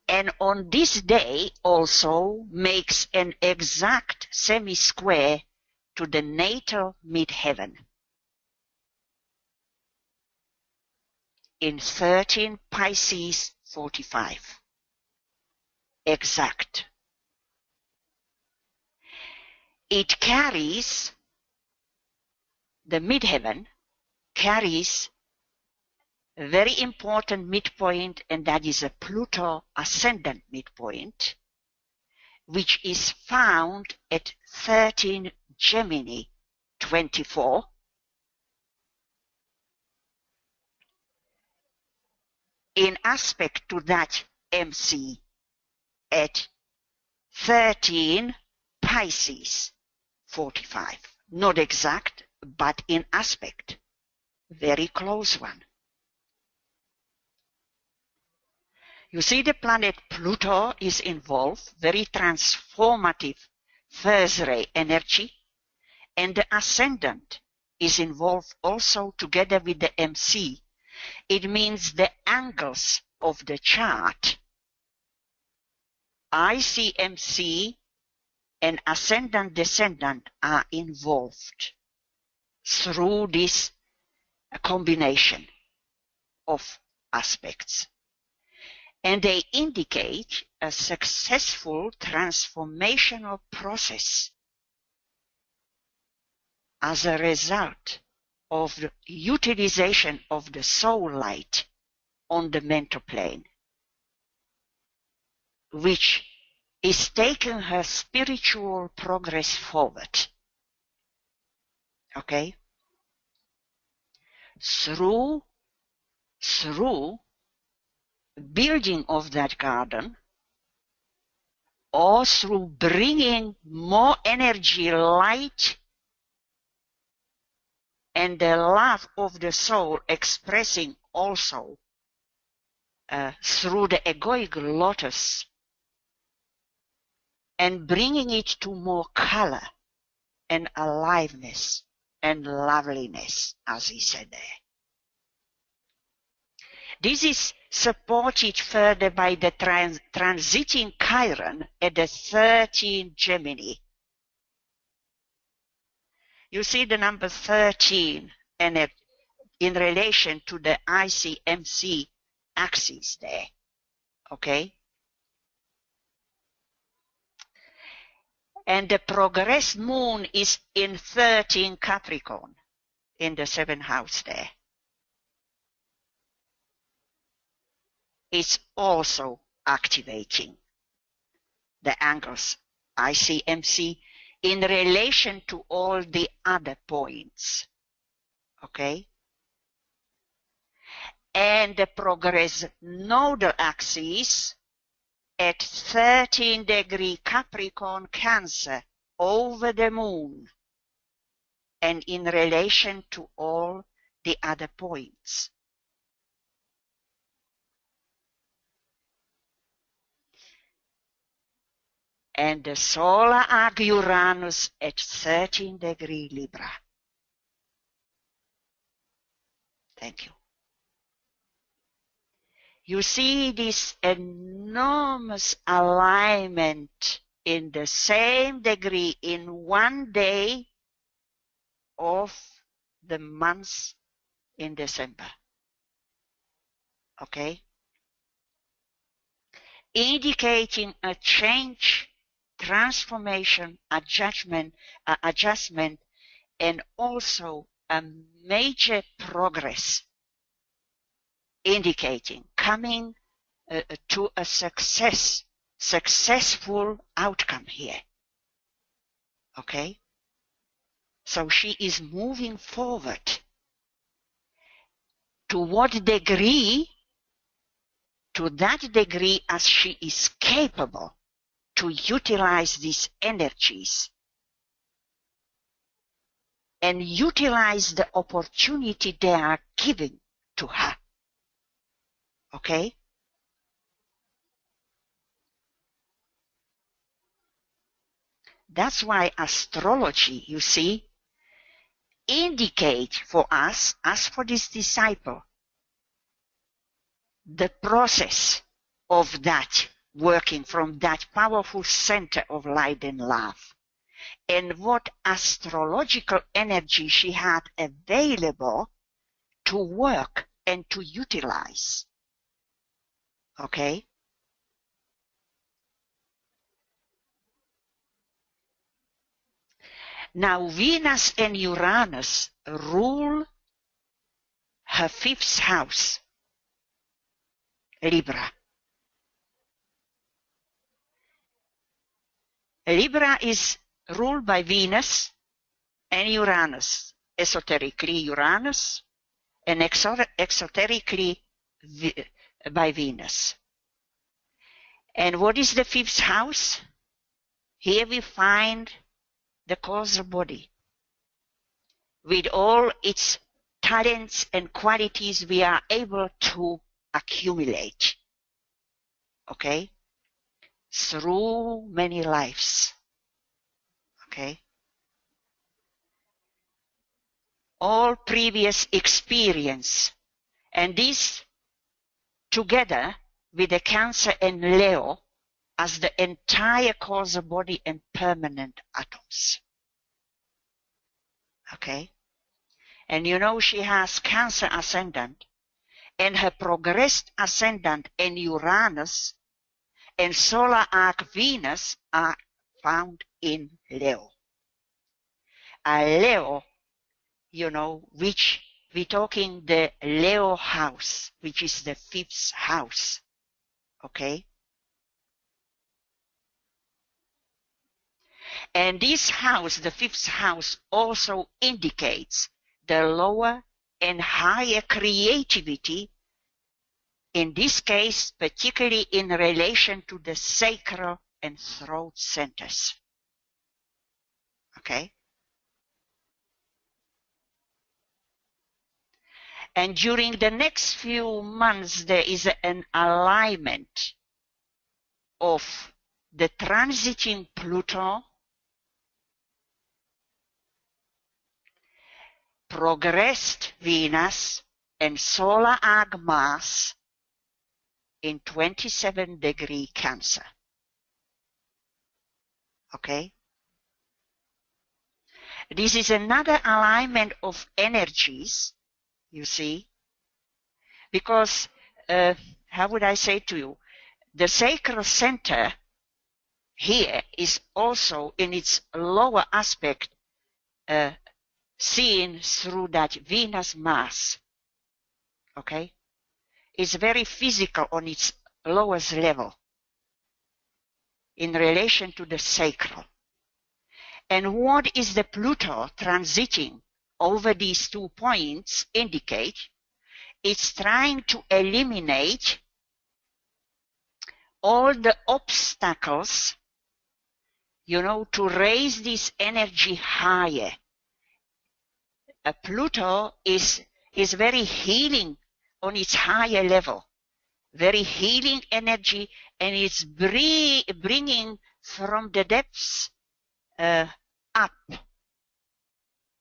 And on this day also makes an exact semi-square to the natal midheaven in 13 Pisces 45. Exact. It carries, the midheaven carries a very important midpoint, and that is a Pluto ascendant midpoint, which is found at 13 Gemini 24, in aspect to that MC at 13 Pisces 45. Not exact, but in aspect. Very close one. You see, the planet Pluto is involved, very transformative first ray energy, and the ascendant is involved also together with the MC. It means the angles of the chart, ICMC and ascendant descendant are involved through this combination of aspects. And they indicate a successful transformational process as a result of the utilization of the soul light on the mental plane, which is taking her spiritual progress forward. Okay? Through building of that garden, or through bringing more energy, light, and the love of the soul expressing also through the egoic lotus, and bringing it to more color and aliveness and loveliness, as he said there. This is supported further by the transiting Chiron at the 13 Gemini. You see the number 13 and in relation to the ICMC axis there. Okay? And the progressed moon is in 13 Capricorn in the 7th house there. It's also activating the angles ICMC in relation to all the other points. Okay? And the progress nodal axis at 13° Capricorn Cancer over the moon and in relation to all the other points. And the solar arc Uranus at 13° Libra. Thank you. You see this enormous alignment in the same degree in one day of the month in December. Okay? Indicating a change, transformation, adjustment, and also a major progress, indicating coming to a successful outcome here. Okay? So she is moving forward. To what degree? To that degree as she is capable to utilize these energies and utilize the opportunity they are giving to her. Okay? That's why astrology, you see, indicate for us, as for this disciple, the process of that working from that powerful center of light and love, and what astrological energy she had available to work and to utilize. Okay? Now Venus and Uranus rule her 5th house, Libra. Libra is ruled by Venus and Uranus, esoterically Uranus and exoterically by Venus. And what is the 5th house? Here we find the causal body. With all its talents and qualities we are able to accumulate. okay, through many lives, okay. All previous experience, and this together with the Cancer and Leo as the entire causal body and permanent atoms. Okay? And you know she has Cancer ascendant, and her progressed ascendant in Uranus and solar arc Venus are found in Leo. Leo, you know, which we're talking the Leo house, which is the 5th house. Okay? And this house, the 5th house, also indicates the lower and higher creativity, in this case, particularly in relation to the sacral and throat centers. Okay? And during the next few months, there is an alignment of the transiting Pluto, progressed Venus, and solar arc Mars in 27-degree Cancer. Okay? This is another alignment of energies, you see, because, how would I say to you, the sacral center here is also in its lower aspect seen through that Venus Mars. Okay? It's very physical on its lowest level in relation to the sacral. And what is the Pluto transiting over these 2 points indicate? It's trying to eliminate all the obstacles, you know, to raise this energy higher. Pluto is very healing on its higher level, very healing energy, and it's bringing from the depths up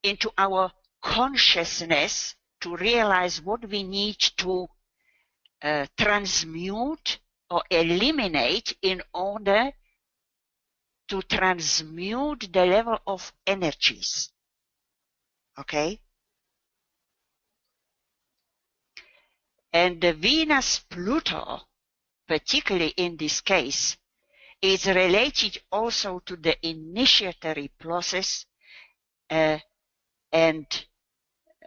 into our consciousness to realize what we need to transmute or eliminate in order to transmute the level of energies. Okay? And the Venus-Pluto, particularly in this case, is related also to the initiatory process and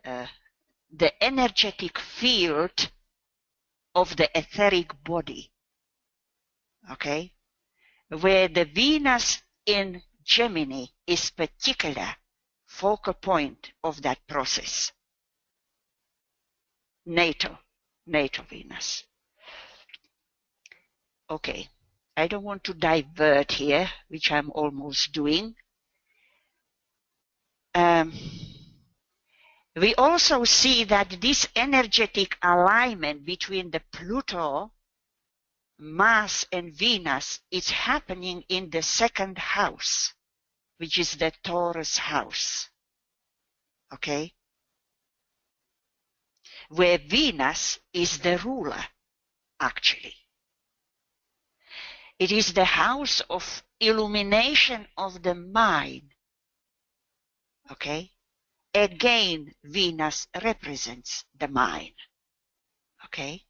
the energetic field of the etheric body. Okay? Where the Venus in Gemini is particular focal point of that process. Natal Venus. Okay, I don't want to divert here, which I'm almost doing. We also see that this energetic alignment between the Pluto, Mars, and Venus is happening in the 2nd house, which is the Taurus house. Okay? Where Venus is the ruler, actually. It is the house of illumination of the mind. Okay? Again, Venus represents the mind. Okay?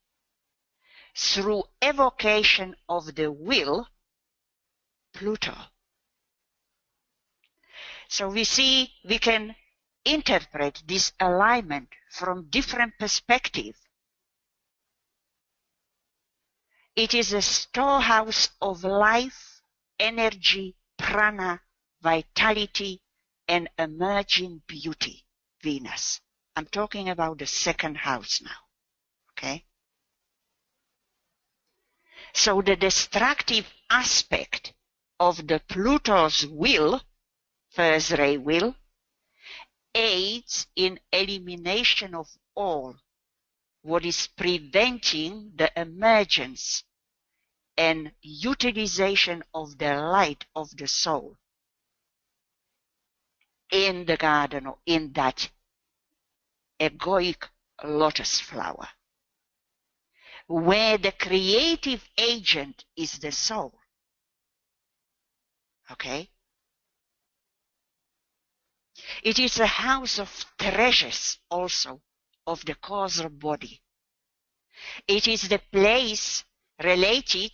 Through evocation of the will, Pluto. So we see we can interpret this alignment from different perspectives. It is a storehouse of life, energy, prana, vitality, and emerging beauty, Venus. I'm talking about the 2nd house now. Okay? So the destructive aspect of the Pluto's will, first ray will, aids in elimination of all what is preventing the emergence and utilization of the light of the soul in the garden, or in that egoic lotus flower, where the creative agent is the soul. Okay? It is a house of treasures also of the causal body. It is the place related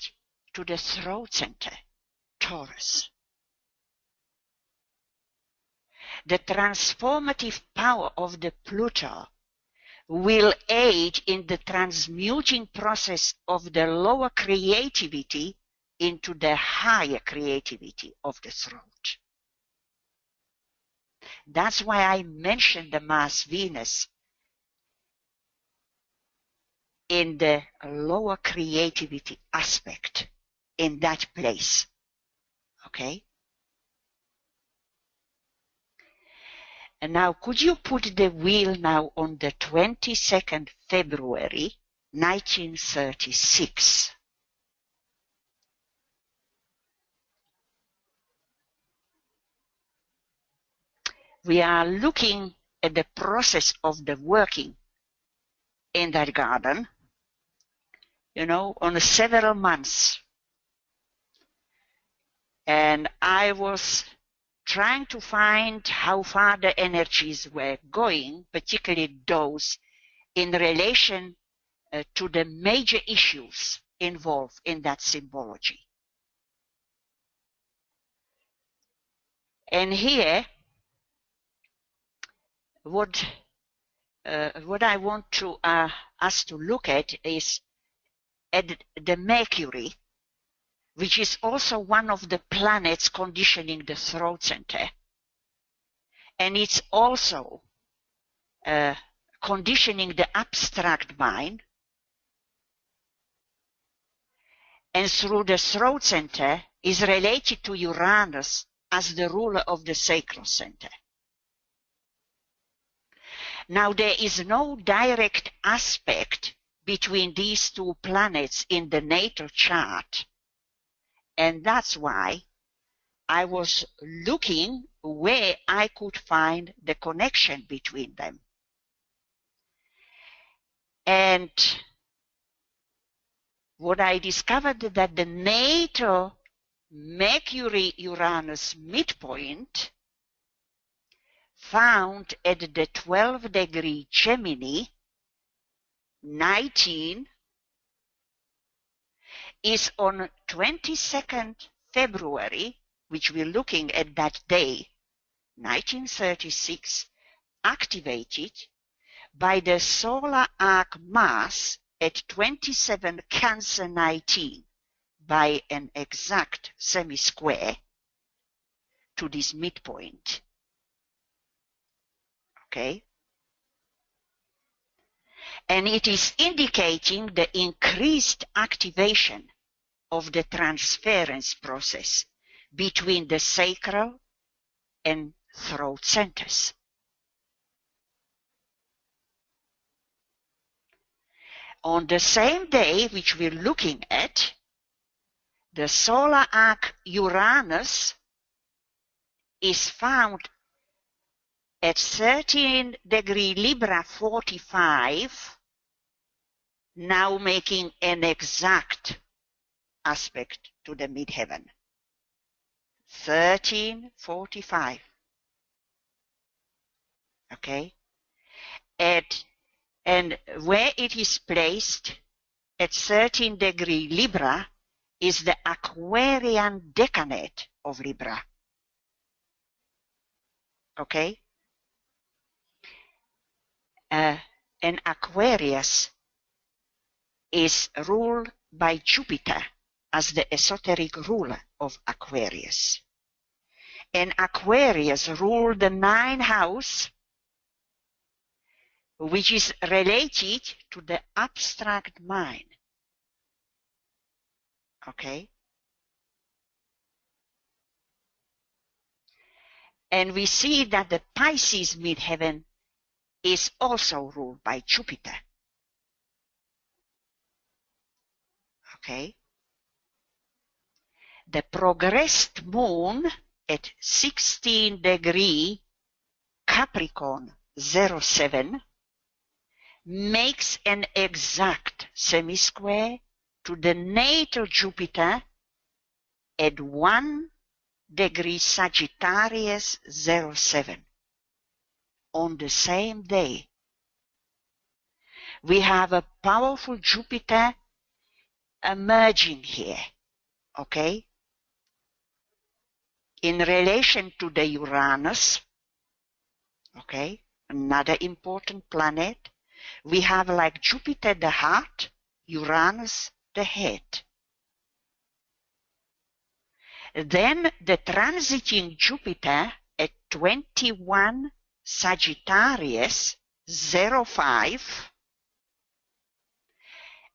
to the throat center, Taurus. The transformative power of the Pluto will aid in the transmuting process of the lower creativity into the higher creativity of the throat. That's why I mentioned the Mars Venus in the lower creativity aspect in that place. Okay? And now, could you put the wheel now on the 22nd February 1936? We are looking at the process of the working in that garden, you know, on several months. And I was trying to find how far the energies were going, particularly those in relation to the major issues involved in that symbology. And here, what I want to us to look at is at the Mercury, which is also one of the planets conditioning the throat center. And it's also conditioning the abstract mind. And through the throat center is related to Uranus as the ruler of the sacral center. Now, there is no direct aspect between these two planets in the natal chart. And that's why I was looking where I could find the connection between them. And what I discovered that the natal Mercury-Uranus midpoint found at the 12-degree Gemini 19 is on 22nd February, which we're looking at that day, 1936, activated by the solar arc mass at 27 Cancer 19 by an exact semi-square to this midpoint. Okay? And it is indicating the increased activation of the transference process between the sacral and throat centers. On the same day which we're looking at, the solar arc Uranus is found at 13 degree Libra 45, now making an exact aspect to the midheaven. 1345. Okay? And where it is placed at 13 degree Libra is the Aquarian decanate of Libra. Okay? And Aquarius is ruled by Jupiter as the esoteric ruler of Aquarius. And Aquarius ruled the 9th house, which is related to the abstract mind. Okay? And we see that the Pisces midheaven is also ruled by Jupiter. Okay? the progressed moon at 16 degree Capricorn 07 makes an exact semi-square to the natal Jupiter at 1 degree Sagittarius 07 on the same day. We have a powerful Jupiter emerging here, okay? In relation to the Uranus, okay, another important planet, we have like Jupiter the heart, Uranus the head. Then the transiting Jupiter at 21 Sagittarius 05,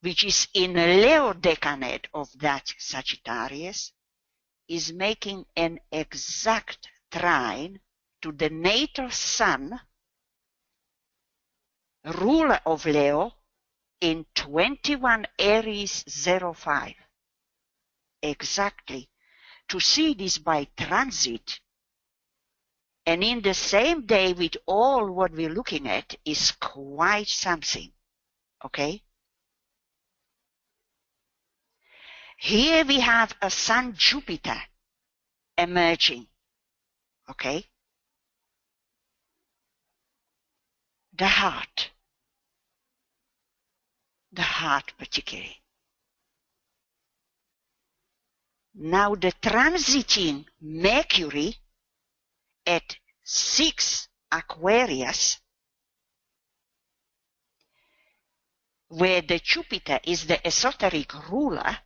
which is in Leo decade of that Sagittarius, is making an exact trine to the natal Sun, ruler of Leo, in 21 Aries 05. Exactly. To see this by transit, and in the same day with all what we're looking at, is quite something. Okay? Here we have a Sun Jupiter emerging. Okay? The heart. The heart particularly. Now the transiting Mercury at 6 Aquarius, where the Jupiter is the esoteric ruler,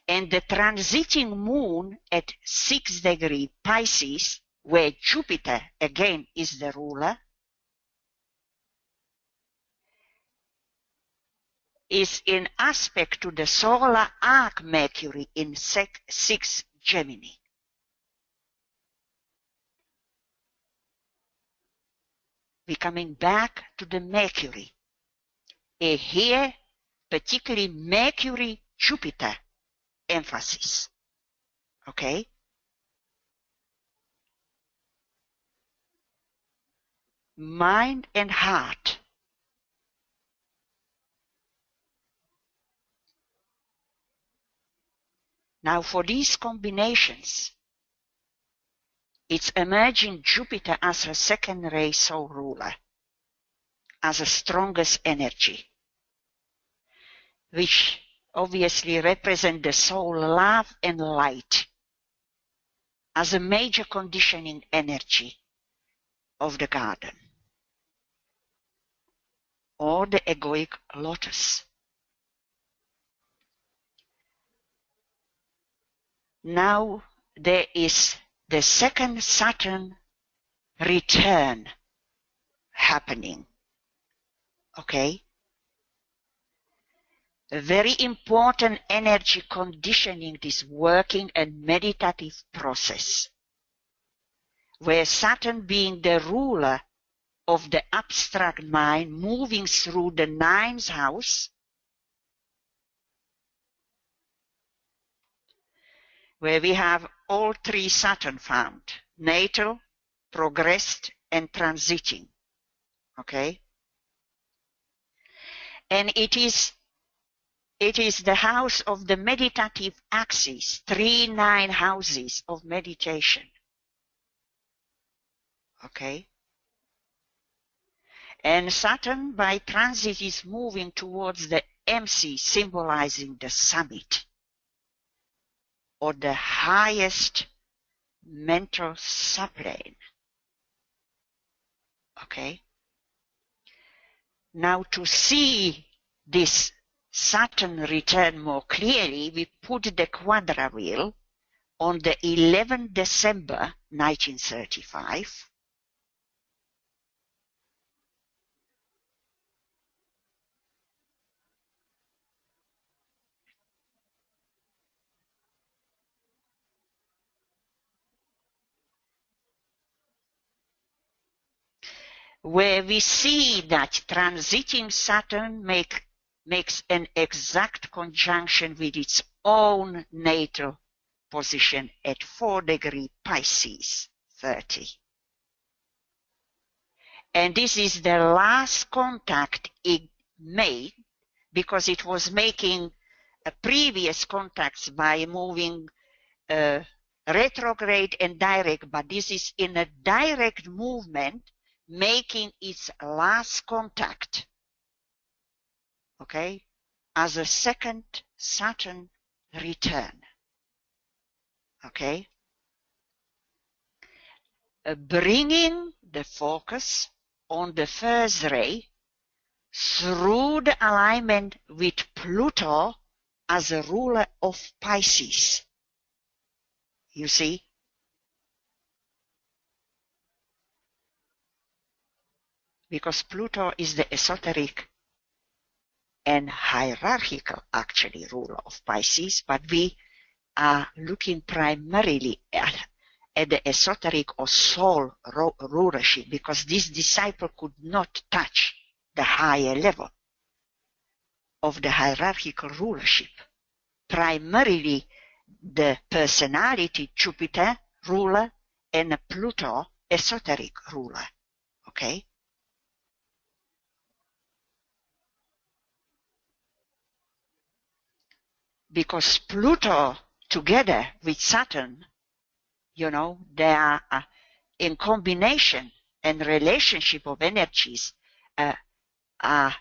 and the transiting moon at 6 degree Pisces, where Jupiter again is the ruler, is in aspect to the solar arc Mercury in 6 Gemini. We're coming back to the Mercury. And here, particularly Mercury-Jupiter emphasis. Okay? Mind and heart. Now for these combinations, it's emerging Jupiter as a second ray soul ruler, as the strongest energy, which obviously represent the soul love and light as a major conditioning energy of the garden, or the egoic lotus. Now there is the second Saturn return happening. Okay? A very important energy conditioning this working and meditative process, where Saturn being the ruler of the abstract mind moving through the 9th house, where we have all 3 Saturn found, natal, progressed, and transiting. Okay? And it is the house of the meditative axis, 3-9 houses of meditation. Okay? And Saturn by transit is moving towards the MC, symbolizing the summit, or the highest mental subplane. Okay? Now to see this Saturn return more clearly, we put the quadra wheel on the 11th December 1935. Where we see that transiting Saturn makes an exact conjunction with its own natal position at 4 degrees Pisces 30. And this is the last contact it made, because it was making previous contacts by moving retrograde and direct, but this is in a direct movement, making its last contact, okay, as a second Saturn return, okay, bringing the focus on the first ray through the alignment with Pluto as a ruler of Pisces. You see? Because Pluto is the esoteric and hierarchical, actually, ruler of Pisces, but we are looking primarily at the esoteric or soul rulership, because this disciple could not touch the higher level of the hierarchical rulership. Primarily the personality, Jupiter, ruler, and Pluto, esoteric ruler. Okay? Because Pluto, together with Saturn, you know, they are in combination and relationship of energies are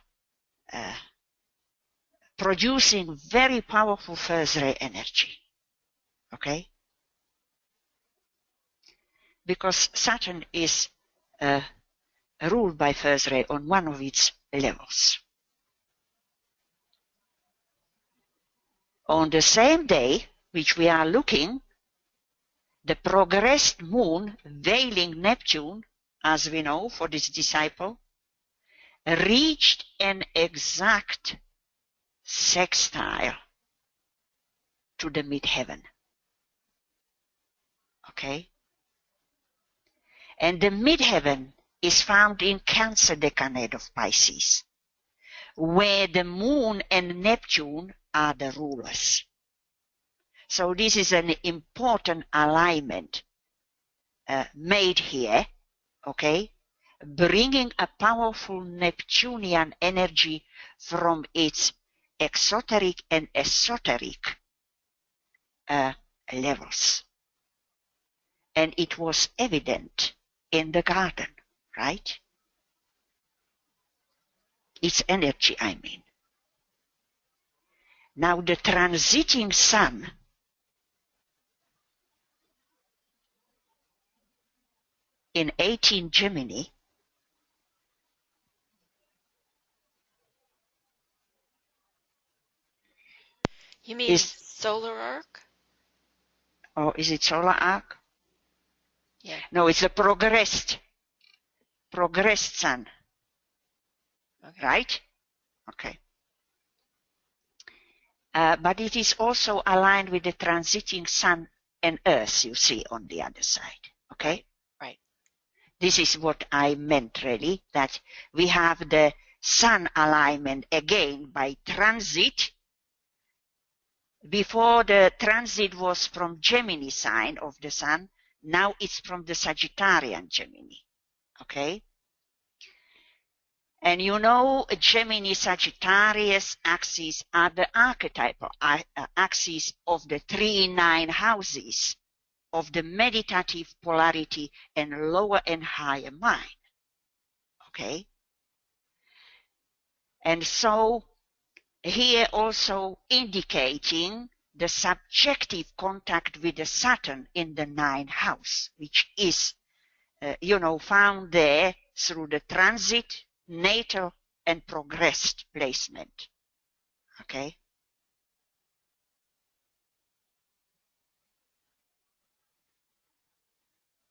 producing very powerful first ray energy. Okay? Because Saturn is ruled by first ray on one of its levels. On the same day, which we are looking, the progressed moon veiling Neptune, as we know for this disciple, reached an exact sextile to the midheaven. Okay? And the midheaven is found in Cancer decade of Pisces, where the moon and Neptune are the rulers. So this is an important alignment made here, okay? Bringing a powerful Neptunian energy from its exoteric and esoteric levels. And it was evident in the garden, right? Its energy, I mean. Now the transiting sun in 18 Gemini You mean solar arc? Oh, is it solar arc? Yeah. No, it's a progressed sun. Okay. Right? Okay. But it is also aligned with the transiting sun and earth, you see, on the other side. Okay? Right. This is what I meant, really, that we have the sun alignment again by transit. Before, the transit was from Gemini sign of the sun. Now it's from the Sagittarian Gemini. Okay? And you know, Gemini Sagittarius axes are the archetypal axes of the 3-9 houses of the meditative polarity and lower and higher mind. Okay? And so here also indicating the subjective contact with the Saturn in the 9th house, which is, found there through the transit, natal, and progressed placement. Okay?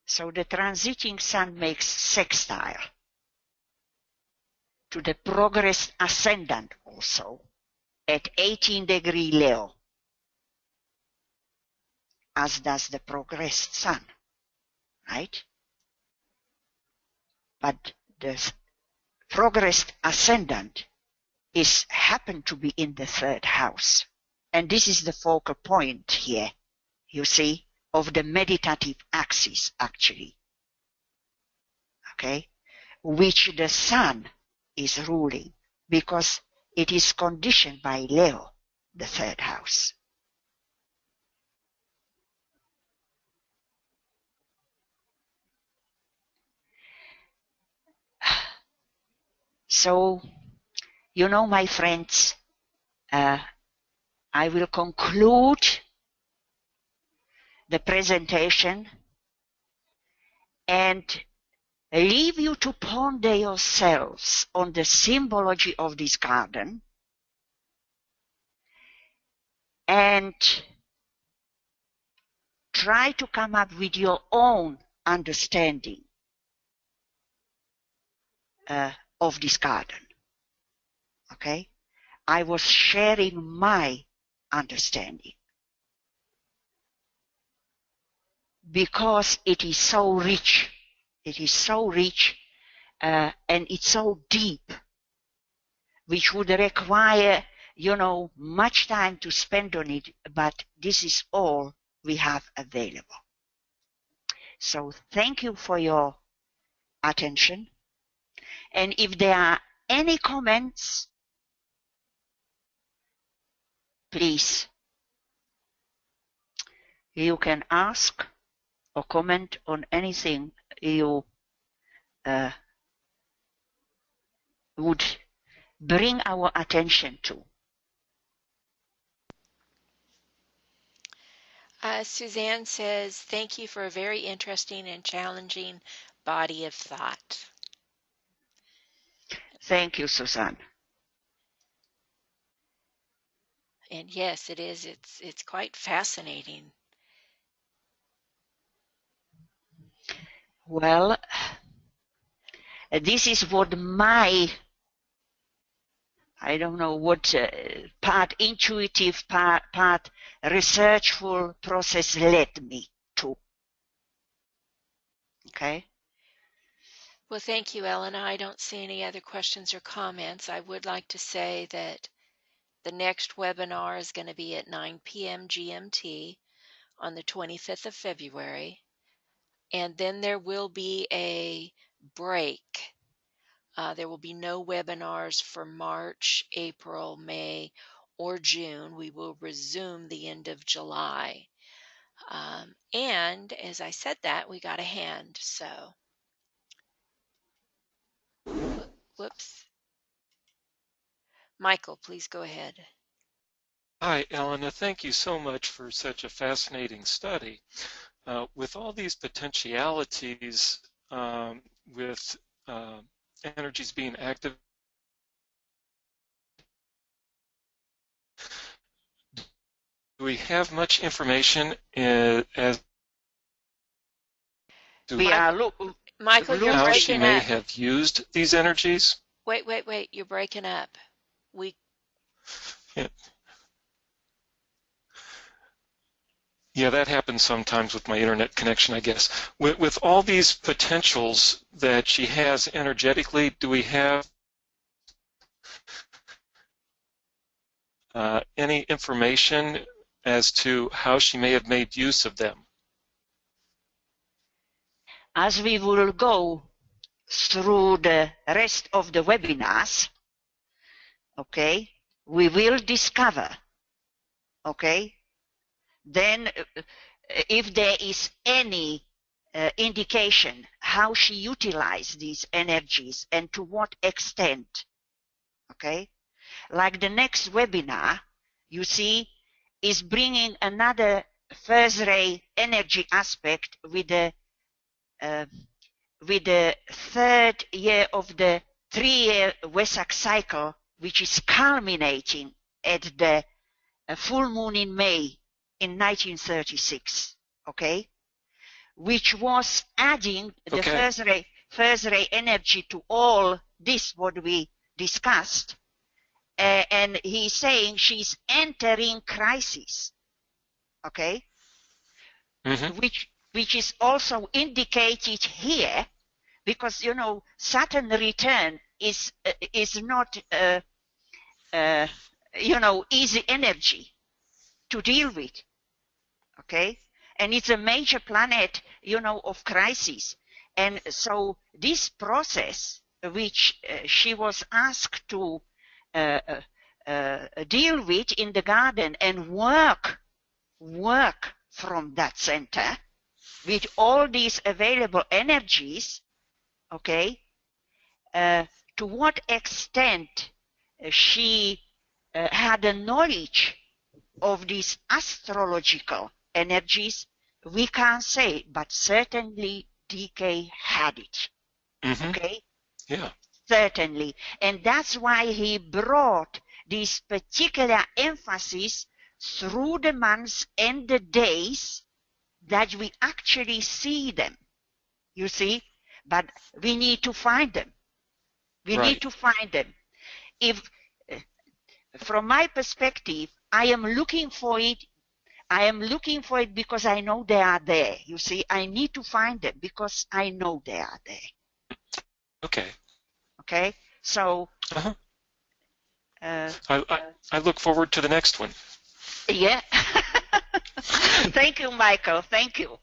So the transiting sun makes sextile to the progressed ascendant also at 18 degree Leo, as does the progressed sun, right? But the progressed ascendant happened to be in the 3rd house, And this is the focal point here, you see, of the meditative axis, actually. Okay? Which the sun is ruling, because it is conditioned by Leo, the third house. So, you know, my friends, I will conclude the presentation and leave you to ponder yourselves on the symbology of this garden and try to come up with your own understanding of this garden. Okay? I was sharing my understanding because it is so rich. It is so rich and it's so deep, which would require, you know, much time to spend on it, but this is all we have available. So thank you for your attention. And if there are any comments, please, you can ask or comment on anything you would bring our attention to. Suzanne says, thank you for a very interesting and challenging body of thought. Thank you, Suzanne. And yes, it is. It's quite fascinating. Well, this is what my, I don't know what part intuitive, part researchful process led me to. Okay. Well, thank you, Elena. I don't see any other questions or comments. I would like to say that the next webinar is going to be at 9 p.m. GMT on the 25th of February. And then there will be a break. There will be no webinars for March, April, May, or June. We will resume the end of July. And as I said that, we got a hand. So, whoops. Michael, please go ahead. Hi, Elena. Thank you so much for such a fascinating study. With all these potentialities, with energies being active, do we have much information as to Michael, you're how breaking she may up. have used these energies? Wait. You're breaking up. Yeah, that happens sometimes with my internet connection, I guess. With all these potentials that she has energetically, do we have any information as to how she may have made use of them? As we will go through the rest of the webinars, okay, we will discover, okay, then if there is any indication how she utilized these energies and to what extent, okay, like the next webinar, you see, is bringing another first ray energy aspect with the third year of the 3-year Vesak cycle, which is culminating at the full moon in May in 1936, okay, which was adding the first ray energy to all this what we discussed, and he's saying she's entering crisis, okay, which is also indicated here, because you know Saturn return is not you know easy energy. to deal with. Okay? And it's a major planet, of crisis. And so this process, which she was asked to deal with in the garden and work from that center with all these available energies, okay, to what extent she had a knowledge of these astrological energies, we can't say, but certainly DK had it. Mm-hmm. Okay? Yeah. Certainly. And that's why he brought this particular emphasis through the months and the days that we actually see them. You see? But we need to find them. We need to find them. If, from my perspective, I am looking for it. I am looking for it because I know they are there. You see, I need to find them because I know they are there. Okay. Okay. So. I look forward to the next one. Yeah. Thank you, Michael. Thank you.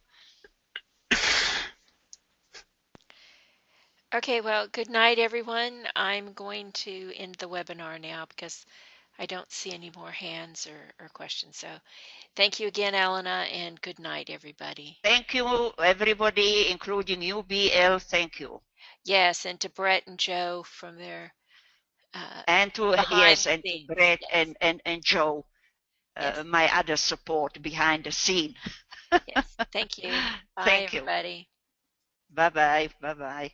Okay, well, good night, everyone. I'm going to end the webinar now because I don't see any more hands or questions. So thank you again, Elena, and good night, everybody. Thank you, everybody, including you, BL. Thank you. Yes, and to Brett and Joe from their and to Brett yes. and Joe, yes. my other support behind the scene. Yes, thank you. Bye, Thank everybody. You. Bye-bye. Bye-bye.